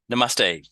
Namaste.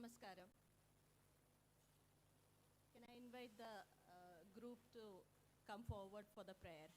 Namaskaram. Can I invite the group to come forward for the prayer?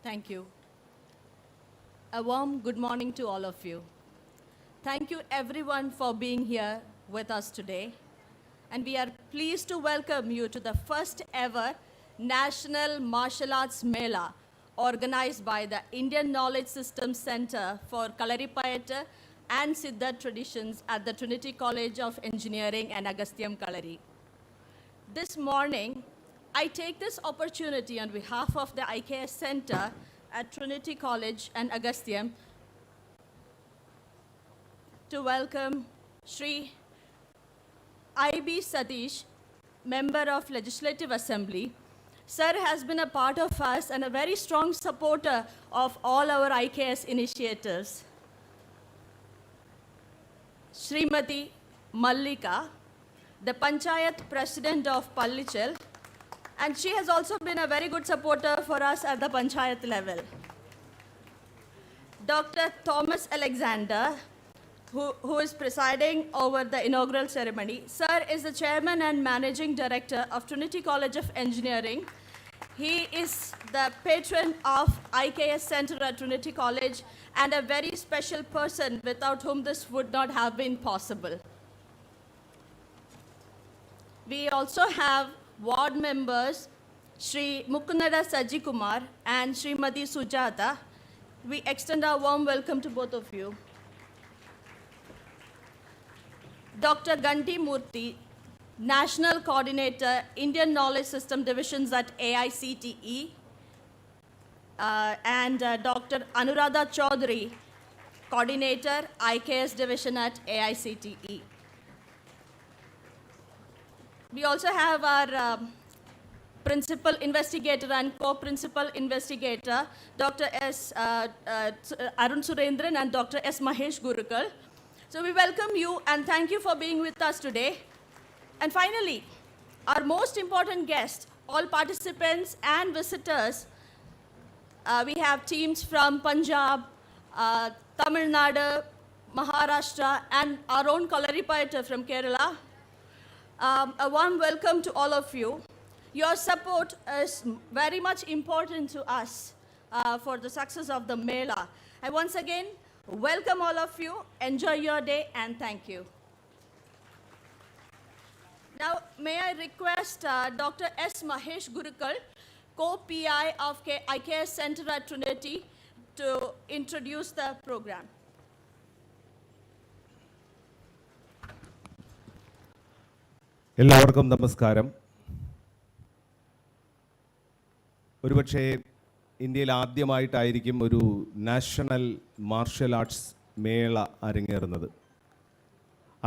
Thank you. A warm good morning to all of you. Thank you everyone for being here with us today. And we are pleased to welcome you to the first ever National Martial Arts Mela organized by the Indian Knowledge Systems Center for Kalaripayattu and Siddha Traditions at the Trinity College of Engineering and Agasthyam Kalari. This morning, I take this opportunity on behalf of the IKS Center at Trinity College and Agasthyam to welcome Shri I.B. Satish, Member of Legislative Assembly. Sir has been a part of us and a very strong supporter of all our IKS initiatives. Srimati Mallika, the Panchayat President of Pallichal, and she has also been a very good supporter for us at the Panchayat level. Dr. Thomas Alexander, who is presiding over the inaugural ceremony. Sir is the Chairman and Managing Director of Trinity College of Engineering. He is the patron of IKS Center at Trinity College and a very special person without whom this would not have been possible. We also have ward members, Shri Mukundada Sajikumar and Srimati Sujata. We extend our warm welcome to both of you. Dr. Ganti Murthy, National Coordinator, Indian Knowledge System Divisions at AICTE, and Dr. Anuradha Chaudhary, Coordinator, IKS Division at AICTE. We also have our Principal Investigator and Co-Principal Investigator, Dr. S. Arun Surendran and Dr. S. Mahesh Gurukal. So we welcome you and thank you for being with us today. And finally, our most important guest, all participants and visitors, we have teams from Punjab, Tamil Nadu, Maharashtra, and our own Kalaripayattu from Kerala. A warm welcome to all of you. Your support is very much important to us for the success of the Mela. I once again welcome all of you. Enjoy your day and thank you. Now, may I request Dr. S. Mahesh Gurukal, co-PI of IKS Center at Trinity, to introduce the program. എല്ലാവർക്കും നമസ്കാരം. ഒരുപക്ഷേ ഇന്ത്യയിൽ ആദ്യമായിട്ടായിരിക്കും ഒരു national martial arts മേള അരങ്ങേറുന്നത്.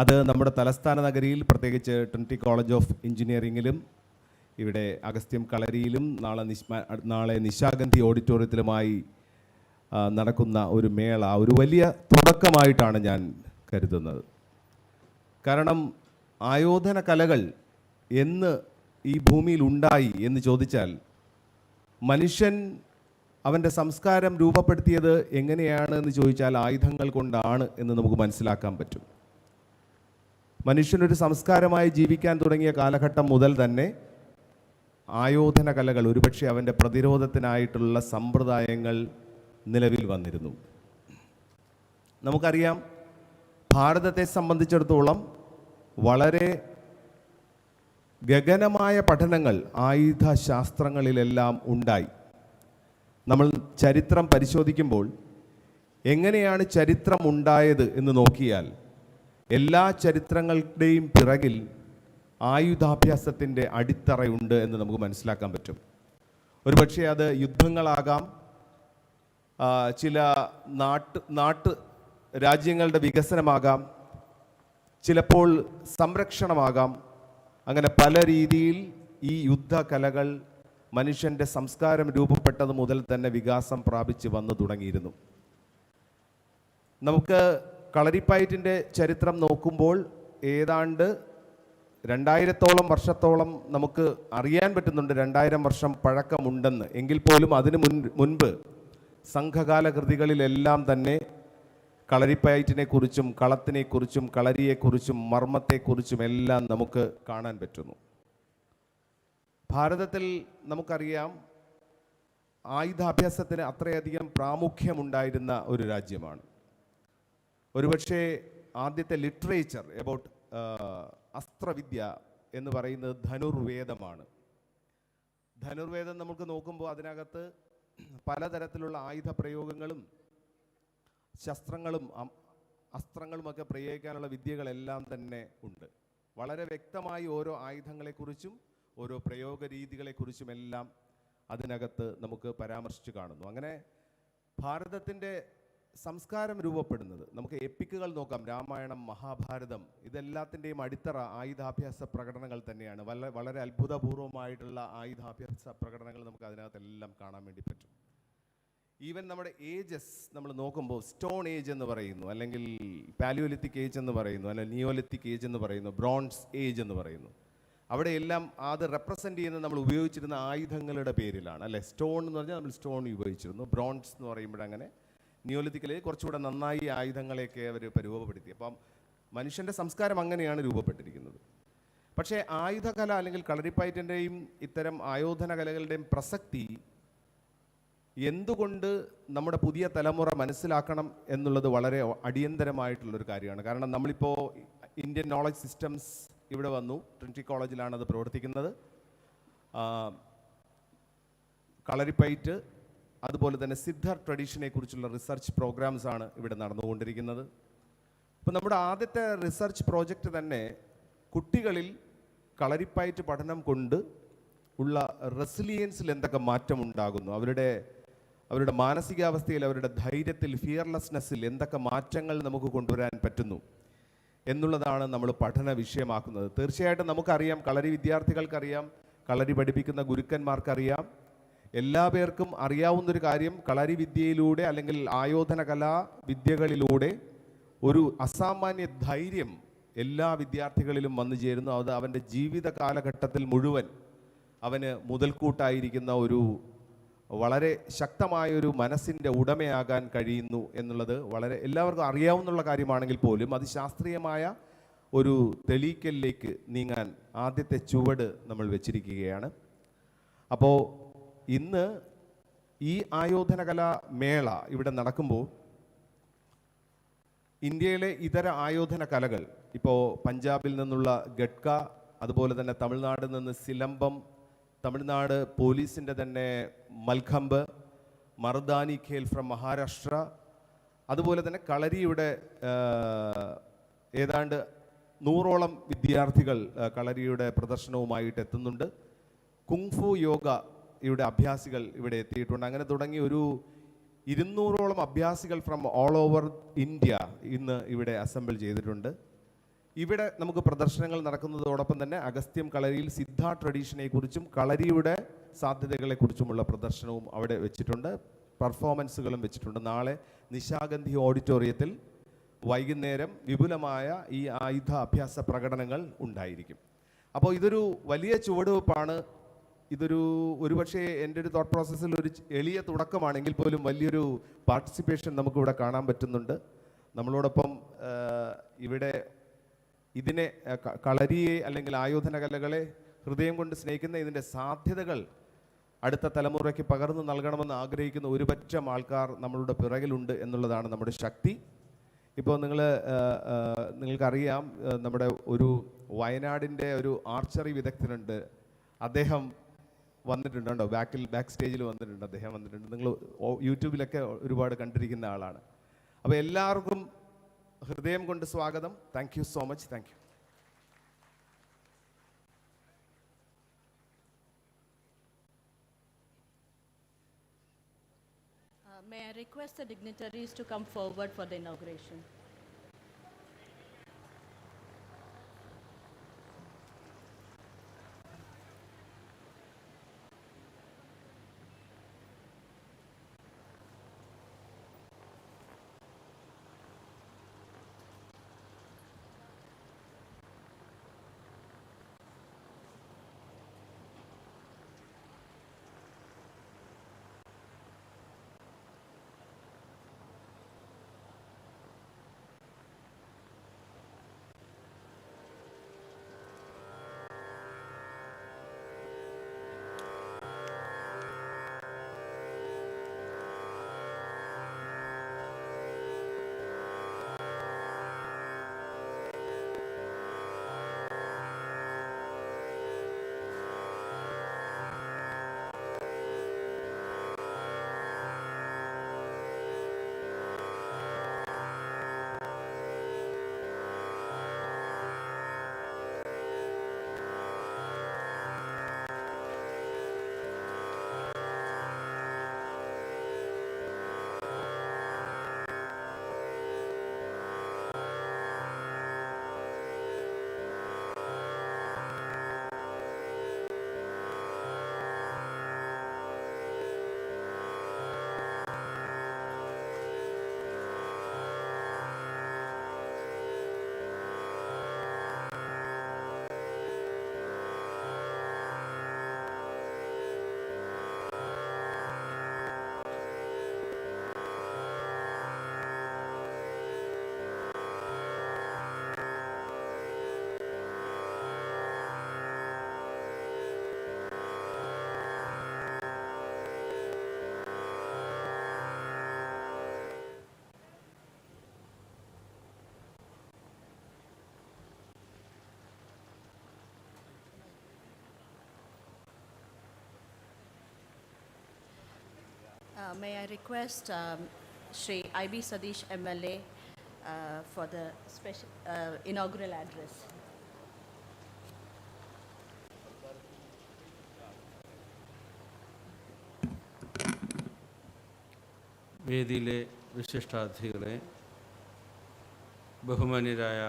അത് നമ്മുടെ തലസ്ഥാന നഗരിയിൽ, പ്രത്യേകിച്ച് ട്രിനിറ്റി കോളേജ് ഓഫ് എഞ്ചിനീയറിംഗിലും ഇവിടെ അഗസ്ത്യം കളരിയിലും നാളെ നിശാഗന്ധി ഓഡിറ്റോറിയത്തിലുമായി നടക്കുന്ന ഒരു മേള ഒരു വലിയ തുടക്കമായിട്ടാണ് ഞാൻ കരുതുന്നത്. കാരണം ആയോധന കലകൾ എന്ന് ഈ ഭൂമിയിൽ ഉണ്ടായി എന്ന് ചോദിച്ചാൽ മനുഷ്യൻ അവൻ്റെ സംസ്കാരം രൂപപ്പെടുത്തിയത് എങ്ങനെയാണ് എന്ന് ചോദിച്ചാൽ ആയുധങ്ങൾ കൊണ്ടാണ് എന്ന് നമുക്ക് മനസ്സിലാക്കാൻ പറ്റും. മനുഷ്യനൊരു സംസ്കാരമായി ജീവിക്കാൻ തുടങ്ങിയ കാലഘട്ടം മുതൽ തന്നെ ആയോധന കലകൾ ഒരുപക്ഷെ അവൻ്റെ പ്രതിരോധത്തിനായിട്ടുള്ള സമ്പ്രദായങ്ങൾ നിലവിൽ വന്നിരുന്നു. നമുക്കറിയാം, ഭാരതത്തെ സംബന്ധിച്ചിടത്തോളം വളരെ ഗഗനമായ പഠനങ്ങൾ ആയുധശാസ്ത്രങ്ങളിലെല്ലാം ഉണ്ടായി. നമ്മൾ ചരിത്രം പരിശോധിക്കുമ്പോൾ എങ്ങനെയാണ് ചരിത്രം ഉണ്ടായത് എന്ന് നോക്കിയാൽ എല്ലാ ചരിത്രങ്ങളുടെയും പിറകിൽ ആയുധാഭ്യാസത്തിൻ്റെ അടിത്തറയുണ്ട് എന്ന് നമുക്ക് മനസ്സിലാക്കാൻ പറ്റും. ഒരുപക്ഷെ അത് യുദ്ധങ്ങളാകാം, ചില നാട്ട് രാജ്യങ്ങളുടെ വികസനമാകാം, ചിലപ്പോൾ സംരക്ഷണമാകാം. അങ്ങനെ പല രീതിയിൽ ഈ യുദ്ധകലകൾ മനുഷ്യൻ്റെ സംസ്കാരം രൂപപ്പെട്ടത് മുതൽ തന്നെ വികാസം പ്രാപിച്ച് വന്നു തുടങ്ങിയിരുന്നു. നമുക്ക് കളരിപ്പയറ്റിൻ്റെ ചരിത്രം നോക്കുമ്പോൾ ഏതാണ്ട് 2000 വർഷത്തോളം നമുക്ക് അറിയാൻ പറ്റുന്നുണ്ട്. 2000 വർഷം പഴക്കമുണ്ടെന്ന്. എങ്കിൽ പോലും അതിനു മുൻപ് സംഘകാല കൃതികളിലെല്ലാം തന്നെ കളരിപ്പയറ്റിനെക്കുറിച്ചും കളത്തിനെക്കുറിച്ചും കളരിയെക്കുറിച്ചും മർമ്മത്തെക്കുറിച്ചും എല്ലാം നമുക്ക് കാണാൻ പറ്റുന്നു. ഭാരതത്തിൽ നമുക്കറിയാം, ആയുധാഭ്യാസത്തിന് അത്രയധികം പ്രാമുഖ്യമുണ്ടായിരുന്ന ഒരു രാജ്യമാണ്. ഒരുപക്ഷെ ആദ്യത്തെ ലിറ്ററേച്ചർ എബൌട്ട് അസ്ത്രവിദ്യ എന്ന് പറയുന്നത് ധനുർവേദമാണ്. ധനുർവേദം നമുക്ക് നോക്കുമ്പോൾ അതിനകത്ത് പലതരത്തിലുള്ള ആയുധ പ്രയോഗങ്ങളും ശസ്ത്രങ്ങളും അസ്ത്രങ്ങളുമൊക്കെ പ്രയോഗിക്കാനുള്ള വിദ്യകളെല്ലാം തന്നെ ഉണ്ട്. വളരെ വ്യക്തമായി ഓരോ ആയുധങ്ങളെക്കുറിച്ചും ഓരോ പ്രയോഗ രീതികളെക്കുറിച്ചുമെല്ലാം അതിനകത്ത് നമുക്ക് പരാമർശിച്ച് കാണുന്നു. അങ്ങനെ ഭാരതത്തിൻ്റെ സംസ്കാരം രൂപപ്പെടുന്നത്, നമുക്ക് എപ്പിക്കുകൾ നോക്കാം, രാമായണം, മഹാഭാരതം, ഇതെല്ലാത്തിൻ്റെയും അടിത്തറ ആയുധാഭ്യാസ പ്രകടനങ്ങൾ തന്നെയാണ്. വളരെ അത്ഭുതപൂർവമായിട്ടുള്ള ആയുധാഭ്യാസ പ്രകടനങ്ങൾ നമുക്ക് അതിനകത്തെല്ലാം കാണാൻ വേണ്ടി പറ്റും. ഈവൻ നമ്മുടെ ഏജസ് നമ്മൾ നോക്കുമ്പോൾ സ്റ്റോൺ ഏജ് എന്ന് പറയുന്നു, അല്ലെങ്കിൽ പാലിയോലിത്തിക് ഏജ് എന്ന് പറയുന്നു, അല്ലെങ്കിൽ നിയോലിത്തിക് ഏജ് എന്ന് പറയുന്നു, ബ്രോൺസ് ഏജ് എന്ന് പറയുന്നു. അവിടെയെല്ലാം അത് റെപ്രസെൻ്റ് ചെയ്യുന്നത് നമ്മൾ ഉപയോഗിച്ചിരുന്ന ആയുധങ്ങളുടെ പേരിലാണ്, അല്ലേ? സ്റ്റോൺ എന്ന് പറഞ്ഞാൽ നമ്മൾ സ്റ്റോൺ ഉപയോഗിച്ചിരുന്നു. ബ്രോൺസ് എന്ന് പറയുമ്പോഴങ്ങനെ നിയോലിത്തിക്കിൽ കുറച്ചുകൂടെ നന്നായി ആയുധങ്ങളെയൊക്കെ അവർ രൂപപ്പെടുത്തി. അപ്പം മനുഷ്യൻ്റെ സംസ്കാരം അങ്ങനെയാണ് രൂപപ്പെട്ടിരിക്കുന്നത്. പക്ഷേ ആയുധകല അല്ലെങ്കിൽ കളരിപ്പയറ്റിൻ്റെയും ഇത്തരം ആയോധന കലകളുടെയും പ്രസക്തി എന്തുകൊണ്ട് നമ്മുടെ പുതിയ തലമുറ മനസ്സിലാക്കണം എന്നുള്ളത് വളരെ അടിയന്തരമായിട്ടുള്ളൊരു കാര്യമാണ്. കാരണം നമ്മളിപ്പോൾ ഇന്ത്യൻ നോളജ് സിസ്റ്റംസ് ഇവിടെ വന്നു, ട്രിനിറ്റി കോളേജിലാണ് അത് പ്രവർത്തിക്കുന്നത്. കളരിപ്പയറ്റ് അതുപോലെ തന്നെ സിദ്ധർ ട്രഡീഷനെ കുറിച്ചുള്ള റിസർച്ച് പ്രോഗ്രാംസ് ആണ് ഇവിടെ നടന്നുകൊണ്ടിരിക്കുന്നത്. അപ്പോൾ നമ്മുടെ ആദ്യത്തെ റിസർച്ച് പ്രോജക്റ്റ് തന്നെ കുട്ടികളിൽ കളരിപ്പയറ്റ് പഠനം കൊണ്ട് ഉള്ള റെസിലിയൻസിൽ എന്തൊക്കെ മാറ്റമുണ്ടാകുന്നു, അവരുടെ മാനസികാവസ്ഥയിൽ, അവരുടെ ധൈര്യത്തിൽ, ഫിയർലെസ്നെസ്സിൽ എന്തൊക്കെ മാറ്റങ്ങൾ നമുക്ക് കൊണ്ടുവരാൻ പറ്റുന്നു എന്നുള്ളതാണ് നമ്മൾ പഠന വിഷയമാക്കുന്നത്. തീർച്ചയായിട്ടും നമുക്കറിയാം, കളരി വിദ്യാർത്ഥികൾക്കറിയാം, കളരി പഠിപ്പിക്കുന്ന ഗുരുക്കന്മാർക്കറിയാം, എല്ലാ പേർക്കും അറിയാവുന്നൊരു കാര്യം, കളരി വിദ്യയിലൂടെ അല്ലെങ്കിൽ ആയോധന കലാ വിദ്യകളിലൂടെ ഒരു അസാമാന്യ ധൈര്യം എല്ലാ വിദ്യാർത്ഥികളിലും വന്നു ചേരുന്നു. അത് അവൻ്റെ ജീവിത കാലഘട്ടത്തിൽ മുഴുവൻ അവന് മുതൽക്കൂട്ടായിരിക്കുന്ന ഒരു വളരെ ശക്തമായൊരു മനസ്സിൻ്റെ ഉടമയാകാൻ കഴിയുന്നു എന്നുള്ളത് വളരെ എല്ലാവർക്കും അറിയാവുന്ന കാര്യമാണെങ്കിൽ പോലും അത് ശാസ്ത്രീയമായ ഒരു തെളിയിക്കലിലേക്ക് നീങ്ങാൻ ആദ്യത്തെ ചുവട് നമ്മൾ വെച്ചിരിക്കുകയാണ്. അപ്പോൾ ഇന്ന് ഈ ആയോധന കലാ മേള ഇവിടെ നടക്കുമ്പോൾ ഇന്ത്യയിലെ ഇതര ആയോധന കലകൾ, ഇപ്പോൾ പഞ്ചാബിൽ നിന്നുള്ള ഗട്ക, അതുപോലെ തന്നെ തമിഴ്നാട് നിന്ന് സിലമ്പം, തമിഴ്നാട് പോലീസിൻ്റെ തന്നെ മൽഖമ്പ്, മർദാനി ഖേൽ ഫ്രം മഹാരാഷ്ട്ര, അതുപോലെ തന്നെ കളരിയുടെ ഏതാണ്ട് 100ഓളം വിദ്യാർത്ഥികൾ കളരിയുടെ പ്രദർശനവുമായിട്ട് എത്തുന്നുണ്ട്. കുങ്ഫു യോഗ ഇവിടെ അഭ്യാസികൾ ഇവിടെ എത്തിയിട്ടുണ്ട്. അങ്ങനെ തുടങ്ങി ഒരു 200ഓളം അഭ്യാസികൾ ഫ്രം ഓൾ ഓവർ ഇന്ത്യ ഇന്ന് ഇവിടെ അസംബിൾ ചെയ്തിട്ടുണ്ട്. ഇവിടെ നമുക്ക് പ്രദർശനങ്ങൾ നടക്കുന്നതോടൊപ്പം തന്നെ അഗസ്ത്യം കളരിയിൽ സിദ്ധ ട്രഡീഷനെ കുറിച്ചും കളരിയുടെ സാധ്യതകളെക്കുറിച്ചുമുള്ള പ്രദർശനവും അവിടെ വെച്ചിട്ടുണ്ട്. പെർഫോമൻസുകളും വെച്ചിട്ടുണ്ട്. നാളെ നിശാഗന്ധി ഓഡിറ്റോറിയത്തിൽ വൈകുന്നേരം വിപുലമായ ഈ ആയുധ അഭ്യാസ പ്രകടനങ്ങൾ ഉണ്ടായിരിക്കും. അപ്പോൾ ഇതൊരു വലിയ ചുവടുവെപ്പാണ്. ഒരുപക്ഷെ എൻ്റെ ഒരു തോട്ട് പ്രോസസ്സിൽ ഒരു എളിയ തുടക്കമാണെങ്കിൽ പോലും വലിയൊരു പാർട്ടിസിപ്പേഷൻ നമുക്കിവിടെ കാണാൻ പറ്റുന്നുണ്ട്. നമ്മളോടൊപ്പം ഇവിടെ ഇതിനെ കളരിയെ അല്ലെങ്കിൽ ആയോധന കലകളെ ഹൃദയം കൊണ്ട് സ്നേഹിക്കുന്ന ഇതിൻ്റെ സാധ്യതകൾ അടുത്ത തലമുറയ്ക്ക് പകർന്നു നൽകണമെന്ന് ആഗ്രഹിക്കുന്ന ഒരുപറ്റം ആൾക്കാർ നമ്മളുടെ പിറകിലുണ്ട് എന്നുള്ളതാണ് നമ്മുടെ ശക്തി. ഇപ്പോൾ നിങ്ങൾക്കറിയാം, നമ്മുടെ ഒരു വയനാടിൻ്റെ ഒരു ആർച്ചറി വിദഗ്ധനുണ്ട്. അദ്ദേഹം വന്നിട്ടുണ്ട്, കേട്ടോ, ബാക്ക് സ്റ്റേജിൽ വന്നിട്ടുണ്ട്. അദ്ദേഹം വന്നിട്ടുണ്ട്. നിങ്ങൾ യൂട്യൂബിലൊക്കെ ഒരുപാട് കണ്ടിരിക്കുന്ന ആളാണ്. അപ്പോൾ എല്ലാവർക്കും ഹൃദയം കൊണ്ട് സ്വാഗതം. Thank you so much. Thank you. May I request the dignitaries to come forward for the inauguration? May I request Shri I.B. Sadish MLA for the special inaugural address. വേദിയിലെ വിശിഷ്ടാതിഥികളെ, ബഹുമാന്യരായ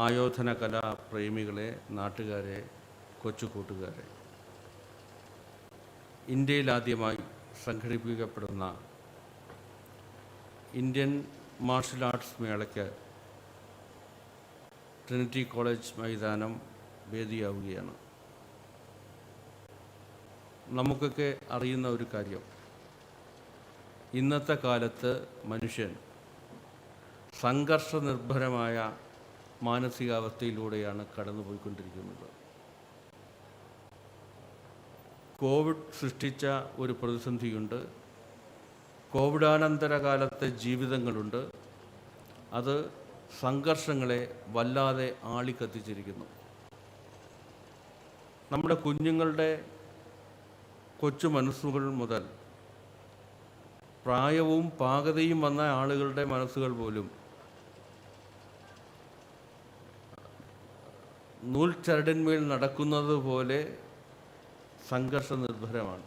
ആയോധന കലാപ്രേമികളെ, നാട്ടുകാരെ, കൊച്ചുകൂട്ടുകാരെ, ഇന്ത്യയിലാദ്യമായി സംഘടിപ്പിക്കപ്പെടുന്ന ഇന്ത്യൻ മാർഷൽ ആർട്സ് മേളയ്ക്ക് Trinity college മൈതാനം വേദിയാവുകയാണ്. നമുക്കൊക്കെ അറിയുന്ന ഒരു കാര്യം, ഇന്നത്തെ കാലത്ത് മനുഷ്യൻ സംഘർഷനിർഭരമായ മാനസികാവസ്ഥയിലൂടെയാണ് കടന്നുപോയിക്കൊണ്ടിരിക്കുന്നത്. കോവിഡ് സൃഷ്ടിച്ച ഒരു പ്രതിസന്ധിയുണ്ട്. കോവിഡാനന്തര കാലത്തെ ജീവിതങ്ങളുണ്ട്. അത് സംഘർഷങ്ങളെ വല്ലാതെ ആളിക്കത്തിച്ചിരിക്കുന്നു. നമ്മുടെ കുഞ്ഞുങ്ങളുടെ കൊച്ചു മനസ്സുകൾ മുതൽ പ്രായവും പാകതയും വന്ന ആളുകളുടെ മനസ്സുകൾ പോലും നൂൽച്ചരടിന്മേൽ നടക്കുന്നത് പോലെ സംഘർഷനിർഭരമാണ്.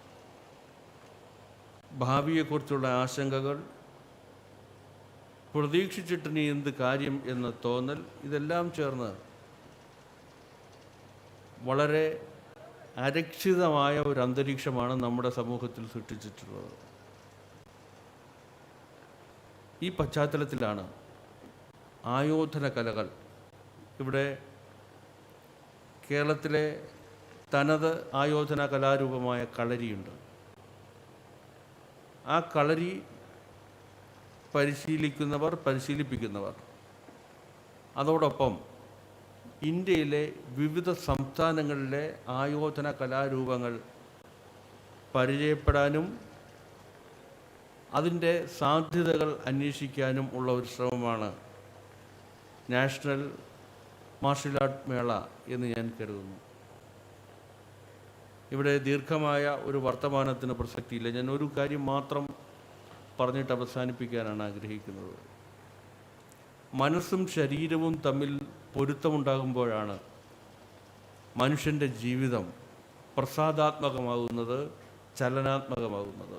ഭാവിയെക്കുറിച്ചുള്ള ആശങ്കകൾ, പ്രതീക്ഷിച്ചിട്ടിനി എന്ത് കാര്യം എന്ന തോന്നൽ, ഇതെല്ലാം ചേർന്ന് വളരെ അരക്ഷിതമായ ഒരു അന്തരീക്ഷമാണ് നമ്മുടെ സമൂഹത്തിൽ സൃഷ്ടിച്ചിട്ടുള്ളത്. ഈ പശ്ചാത്തലത്തിലാണ് ആയോധന കലകൾ ഇവിടെ കേരളത്തിലെ തനത് ആയോധന കലാരൂപമായ കളരിയുണ്ട്. ആ കളരി പരിശീലിപ്പിക്കുന്നവർ അതോടൊപ്പം ഇന്ത്യയിലെ വിവിധ സംസ്ഥാനങ്ങളിലെ ആയോധന കലാരൂപങ്ങൾ പരിചയപ്പെടാനും അതിൻ്റെ സാധ്യതകൾ അന്വേഷിക്കാനും ഉള്ള ഒരു ശ്രമമാണ് നാഷണൽ മാർഷൽ ആർട്ട് മേള എന്ന് ഞാൻ കരുതുന്നു. ഇവിടെ ദീർഘമായ ഒരു വർത്തമാനത്തിന് പ്രസക്തിയില്ല. ഞാൻ ഒരു കാര്യം മാത്രം പറഞ്ഞിട്ട് അവസാനിപ്പിക്കാനാണ് ആഗ്രഹിക്കുന്നത്. മനസ്സും ശരീരവും തമ്മിൽ പൊരുത്തമുണ്ടാകുമ്പോഴാണ് മനുഷ്യൻ്റെ ജീവിതം പ്രസാദാത്മകമാകുന്നത്, ചലനാത്മകമാകുന്നത്.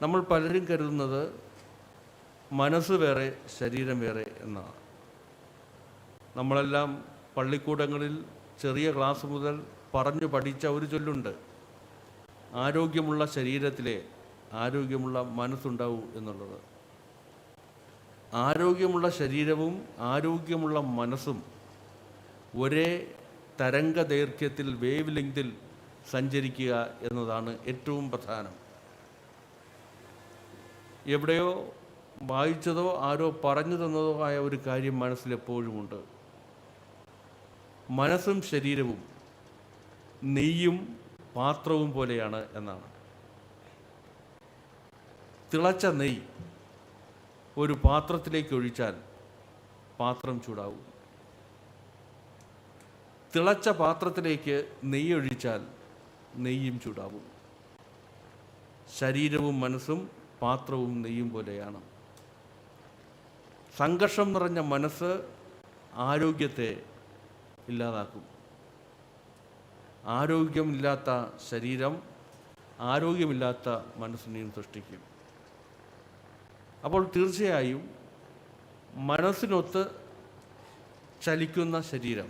നമ്മൾ പലരും കരുതുന്നത് മനസ്സ് വേറെ ശരീരം വേറെ എന്നാണ്. നമ്മളെല്ലാം പള്ളിക്കൂടങ്ങളിൽ ചെറിയ ക്ലാസ് മുതൽ പറഞ്ഞു പഠിച്ച ഒരു ചൊല്ലുണ്ട്, ആരോഗ്യമുള്ള ശരീരത്തിലെ ആരോഗ്യമുള്ള മനസ്സുണ്ടാവൂ എന്നുള്ളത്. ആരോഗ്യമുള്ള ശരീരവും ആരോഗ്യമുള്ള മനസ്സും ഒരേ തരംഗ ദൈർഘ്യത്തിൽ, വേവ് ലെങ്തിൽ സഞ്ചരിക്കുക എന്നതാണ് ഏറ്റവും പ്രധാനം. എവിടെയോ വായിച്ചതോ ആരോ പറഞ്ഞു തന്നതോ ആയ ഒരു കാര്യം മനസ്സിലെപ്പോഴുമുണ്ട്. മനസ്സും ശരീരവും നെയ്യും പാത്രവും പോലെയാണ് എന്നാണ്. തിളച്ച നെയ്യ് ഒരു പാത്രത്തിലേക്ക് ഒഴിച്ചാൽ പാത്രം ചൂടാവും. തിളച്ച പാത്രത്തിലേക്ക് നെയ്യ് ഒഴിച്ചാൽ നെയ്യും ചൂടാവും. ശരീരവും മനസ്സും പാത്രവും നെയ്യും പോലെയാണ്. സംഘർഷം നിറഞ്ഞ മനസ്സ് ആരോഗ്യത്തെ ഇല്ലാതാക്കും. ആരോഗ്യമില്ലാത്ത ശരീരം ആരോഗ്യമില്ലാത്ത മനസ്സിനെയും സൃഷ്ടിക്കും. അപ്പോൾ തീർച്ചയായും മനസ്സിനൊത്ത് ചലിക്കുന്ന ശരീരം,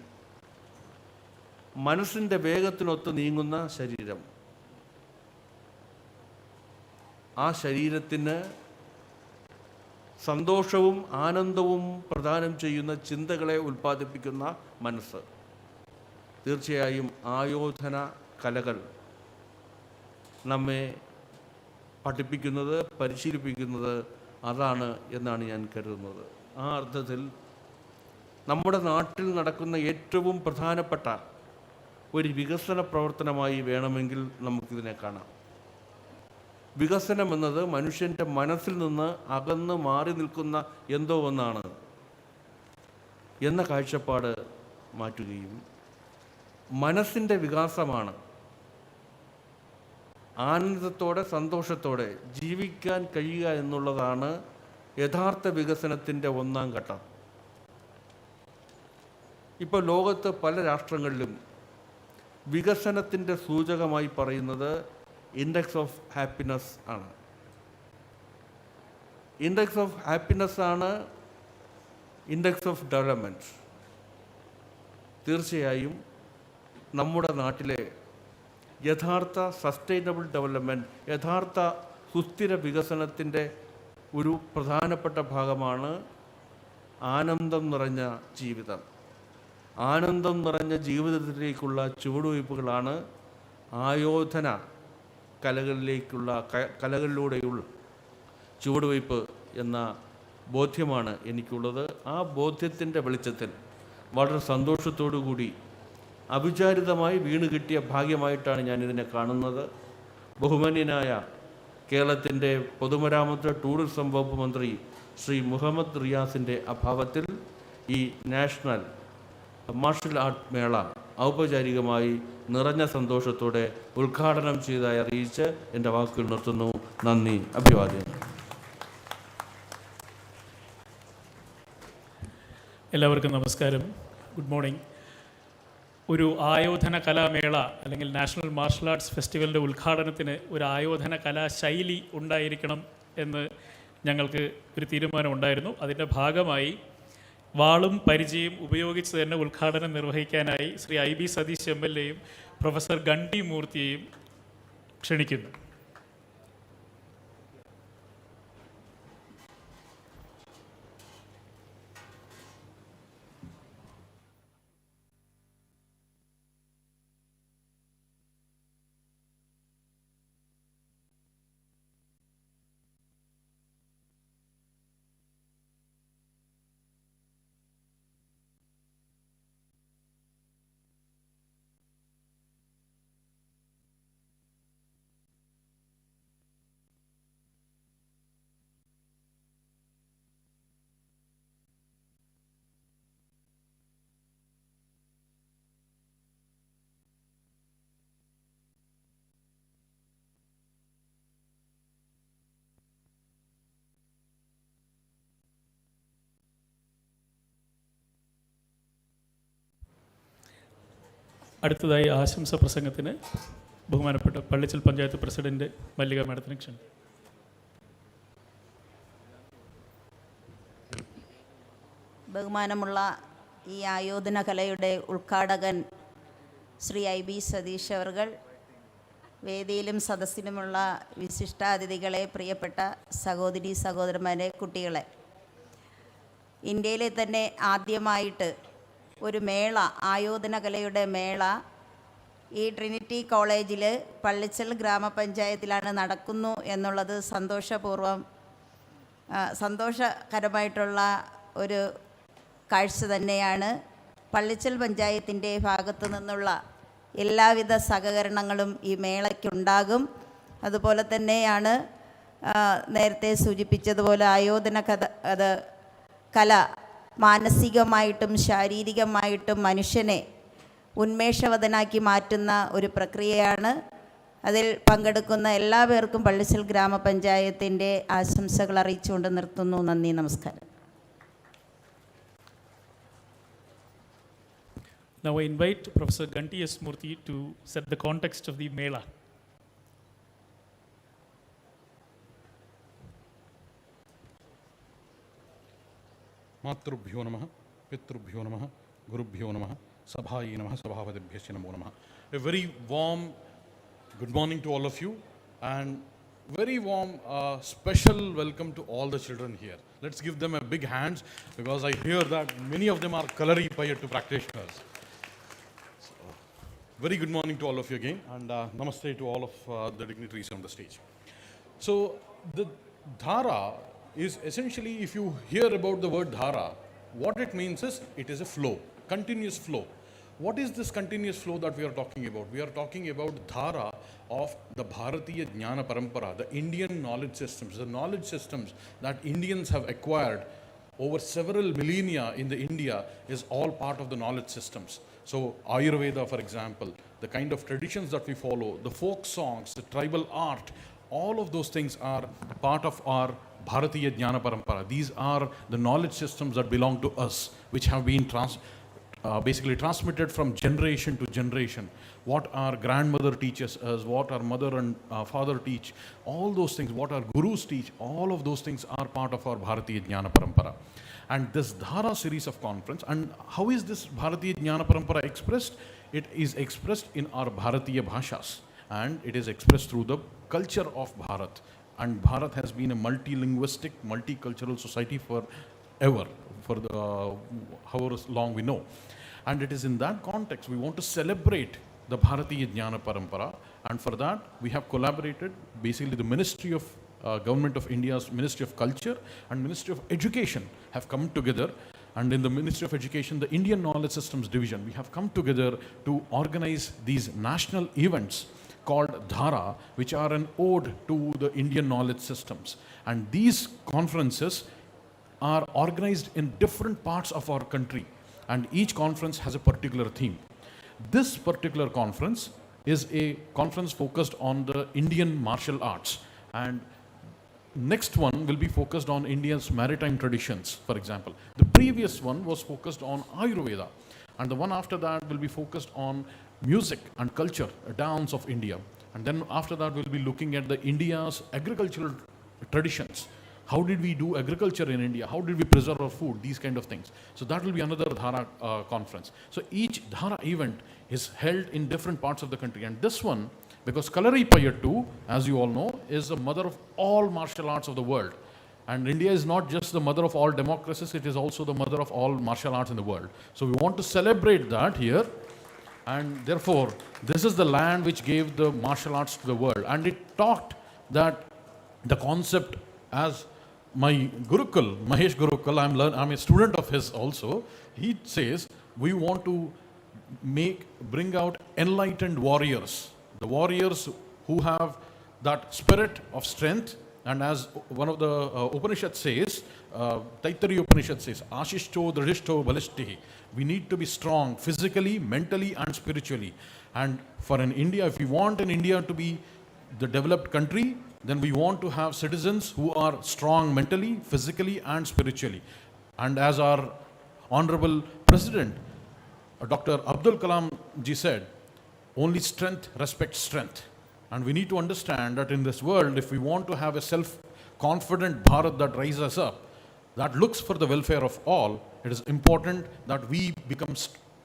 മനസ്സിൻ്റെ വേഗത്തിനൊത്ത് നീങ്ങുന്ന ശരീരം, ആ ശരീരത്തിന് സന്തോഷവും ആനന്ദവും പ്രദാനം ചെയ്യുന്ന ചിന്തകളെ ഉൽപ്പാദിപ്പിക്കുന്ന മനസ്സ്. തീർച്ചയായും ആയോധന കലകൾ നമ്മെ പഠിപ്പിക്കുന്നത്, പരിശീലിപ്പിക്കുന്നത് അതാണ് എന്നാണ് ഞാൻ കരുതുന്നത്. ആ അർത്ഥത്തിൽ നമ്മുടെ നാട്ടിൽ നടക്കുന്ന ഏറ്റവും പ്രധാനപ്പെട്ട ഒരു വികസന പ്രവർത്തനമായി വേണമെങ്കിൽ നമുക്കിതിനെ കാണാം. വികസനം എന്നത് മനുഷ്യൻ്റെ മനസ്സിൽ നിന്ന് അകന്ന് മാറി നിൽക്കുന്ന എന്തോ ഒന്നാണ് എന്ന കാഴ്ചപ്പാട് മാറ്റുകയും മനസ്സിൻ്റെ വികാസമാണ് ആനന്ദത്തോടെ സന്തോഷത്തോടെ ജീവിക്കാൻ കഴിയുക എന്നുള്ളതാണ് യഥാർത്ഥ വികസനത്തിൻ്റെ ഒന്നാം ഘട്ടം. ഇപ്പോൾ ലോകത്ത് പല രാഷ്ട്രങ്ങളിലും വികസനത്തിൻ്റെ സൂചകമായി പറയുന്നത് ഇൻഡെക്സ് ഓഫ് ഹാപ്പിനെസ് ആണ്. ഇൻഡെക്സ് ഓഫ് ഹാപ്പിനെസ് ആണ് ഇൻഡെക്സ് ഓഫ് ഡെവലപ്മെൻറ്റ്. തീർച്ചയായും നമ്മുടെ നാട്ടിലെ യഥാർത്ഥ സസ്റ്റൈനബിൾ ഡെവലപ്മെൻറ്റ്, യഥാർത്ഥ സുസ്ഥിര വികസനത്തിൻ്റെ ഒരു പ്രധാനപ്പെട്ട ഭാഗമാണ് ആനന്ദം നിറഞ്ഞ ജീവിതം. ആനന്ദം നിറഞ്ഞ ജീവിതത്തിലേക്കുള്ള ചുവടുവയ്പ്പുകളാണ് ആയോധന കലകളിലൂടെയുള്ള ചുവടുവയ്പ്പ് എന്ന ബോധ്യമാണ് എനിക്കുള്ളത്. ആ ബോധ്യത്തിൻ്റെ വെളിച്ചത്തിൽ വളരെ സന്തോഷത്തോടു കൂടി അവിചാരിതമായി വീണ് കിട്ടിയ ഭാഗ്യമായിട്ടാണ് ഞാനിതിനെ കാണുന്നത്. ബഹുമാന്യനായ കേരളത്തിൻ്റെ പൊതുമരാമത്ത് ടൂറിസം വകുപ്പ് മന്ത്രി ശ്രീ മുഹമ്മദ് റിയാസിൻ്റെ അഭാവത്തിൽ ഈ നാഷണൽ മാർഷൽ ആർട്ട് മേള ഔപചാരികമായി നിറഞ്ഞ സന്തോഷത്തോടെ ഉദ്ഘാടനം ചെയ്തതായി അറിയിച്ച് എൻ്റെ വാക്കുകൾ നിർത്തുന്നു. നന്ദി, അഭിവാദ്യം. എല്ലാവർക്കും നമസ്കാരം, ഗുഡ് മോർണിംഗ്. ഒരു ആയോധന കലാമേള അല്ലെങ്കിൽ നാഷണൽ മാർഷൽ ആർട്സ് ഫെസ്റ്റിവലിൻ്റെ ഉദ്ഘാടനത്തിന് ഒരു ആയോധന കലാശൈലി ഉണ്ടായിരിക്കണം എന്ന് ഞങ്ങൾക്ക് ഒരു തീരുമാനമുണ്ടായിരുന്നു. അതിൻ്റെ ഭാഗമായി വാളും പരിചയം ഉപയോഗിച്ച് തന്നെ ഉദ്ഘാടനം നിർവഹിക്കാനായി ശ്രീ IB സതീഷ് MLA-യും പ്രൊഫസർ ഗണ്ടി മൂർത്തിയെയും ക്ഷണിക്കുന്നു. അടുത്തതായി ആശംസ പ്രസംഗത്തിന് ബഹുമാനപ്പെട്ട പള്ളിച്ചൽ പഞ്ചായത്ത് പ്രസിഡന്റ് മല്ലിക മാഡത്തിന് ക്ഷണിക്കുന്നു. ബഹുമാനമുള്ള ഈ ആയോധന കലയുടെ ഉദ്ഘാടകൻ ശ്രീ IB സതീഷ് അവർകൾ, വേദിയിലും സദസ്സിലുമുള്ള വിശിഷ്ടാതിഥികളെ, പ്രിയപ്പെട്ട സഹോദരി സഹോദരന്മാരെ, കുട്ടികളെ, ഇന്ത്യയിലെ തന്നെ ആദ്യമായിട്ട് ഒരു മേള, ആയോധന കലയുടെ മേള ഈ ട്രിനിറ്റി കോളേജിൽ പള്ളിച്ചൽ ഗ്രാമപഞ്ചായത്തിലാണ് നടക്കുന്നു എന്നുള്ളത് സന്തോഷകരമായിട്ടുള്ള ഒരു കാഴ്ച തന്നെയാണ്. പള്ളിച്ചൽ പഞ്ചായത്തിൻ്റെ ഭാഗത്തു നിന്നുള്ള എല്ലാവിധ സഹകരണങ്ങളും ഈ മേളയ്ക്കുണ്ടാകും. അതുപോലെ തന്നെയാണ് നേരത്തെ സൂചിപ്പിച്ചതുപോലെ ആയോധന കല മാനസികമായിട്ടും ശാരീരികമായിട്ടും മനുഷ്യനെ ഉന്മേഷവതനാക്കി മാറ്റുന്ന ഒരു പ്രക്രിയയാണ്. അതിൽ പങ്കെടുക്കുന്ന എല്ലാവർക്കും പള്ളിച്ചൽ ഗ്രാമപഞ്ചായത്തിൻ്റെ ആശംസകൾ അറിയിച്ചുകൊണ്ട് നിർത്തുന്നു. നന്ദി, നമസ്കാരം. Now I invite Professor Ganti S. Murthy to set the context of the Mela. मातृभ्यो नमः, पितृभ्यो नमः, गुरुभ्यो नमः, सभायै नमः, सभापतिभ्यश्च नमो नमः. A very warm good morning to all of you, and very warm special welcome to all the children here. Let's give them a big hands, because I hear that many of them are Kalari Payattu practitioners. So, very good morning to all of you again, and namaste to all of the dignitaries on the stage. So the dhara is essentially, if you hear about the word dhara, what it means is it is a flow, continuous flow. What is this continuous flow that we are talking about? We are talking about dhara of the Bharatiya Jnana Parampara, the Indian knowledge systems, the knowledge systems that Indians have acquired over several millennia in the India is all part of the knowledge systems. So Ayurveda, for example, the kind of traditions that we follow, the folk songs, the tribal art, all of those things are part of our Bharatiya Jnana Parampara. These are the knowledge systems that belong to us, which have been basically transmitted from generation to generation. What our grandmother teaches us, what our mother and father teach, all those things, what our gurus teach, all of those things are part of our Bharatiya Jnana Parampara. And this Dhara series of conference, and how is this Bharatiya Jnana Parampara expressed? It is expressed in our Bharatiya Bhashas, and it is expressed through the culture of Bharat. And Bharat has been a multilinguistic, multicultural society forever, for however long we know. And it is in that context we want to celebrate the Bharatiya Jnana Parampara, and for that we have collaborated. Basically, the Ministry of Government of India's Ministry of Culture and Ministry of Education have come together, and in the Ministry of Education, the Indian Knowledge Systems Division, we have come together to organize these national events called Dhara, which are an ode to the Indian knowledge systems. And these conferences are organized in different parts of our country, and each conference has a particular theme. This particular conference is a conference focused on the Indian martial arts, and next one will be focused on India's maritime traditions, for example. The previous one was focused on Ayurveda, and the one after that will be focused on music and culture, dance of India. And then after that we'll be looking at the India's agricultural traditions. How did we do agriculture in India? How did we preserve our food? These kind of things. So that will be another Dhara conference. So each Dhara event is held in different parts of the country. And this one, because Kalari Payattu, as you all know, is the mother of all martial arts of the world. And India is not just the mother of all democracies, it is also the mother of all martial arts in the world. So we want to celebrate that here. And therefore, this is the land which gave the martial arts to the world. And it taught that the concept, as my Gurukul, Mahesh Gurukul, I'm a student of his also, he says, we want to bring out enlightened warriors, the warriors who have that spirit of strength. And as one of the Upanishad says, Taittiriya Upanishad says, Ashishto Dradishto Balishtihi. We need to be strong physically, mentally, and spiritually. And for an India, if we want an India to be the developed country, then we want to have citizens who are strong mentally, physically, and spiritually. And as our Honorable President, Dr. Abdul Kalam ji said, only strength respects strength. And we need to understand that in this world, if we want to have a self-confident Bharat that rises up, that looks for the welfare of all, it is important that we become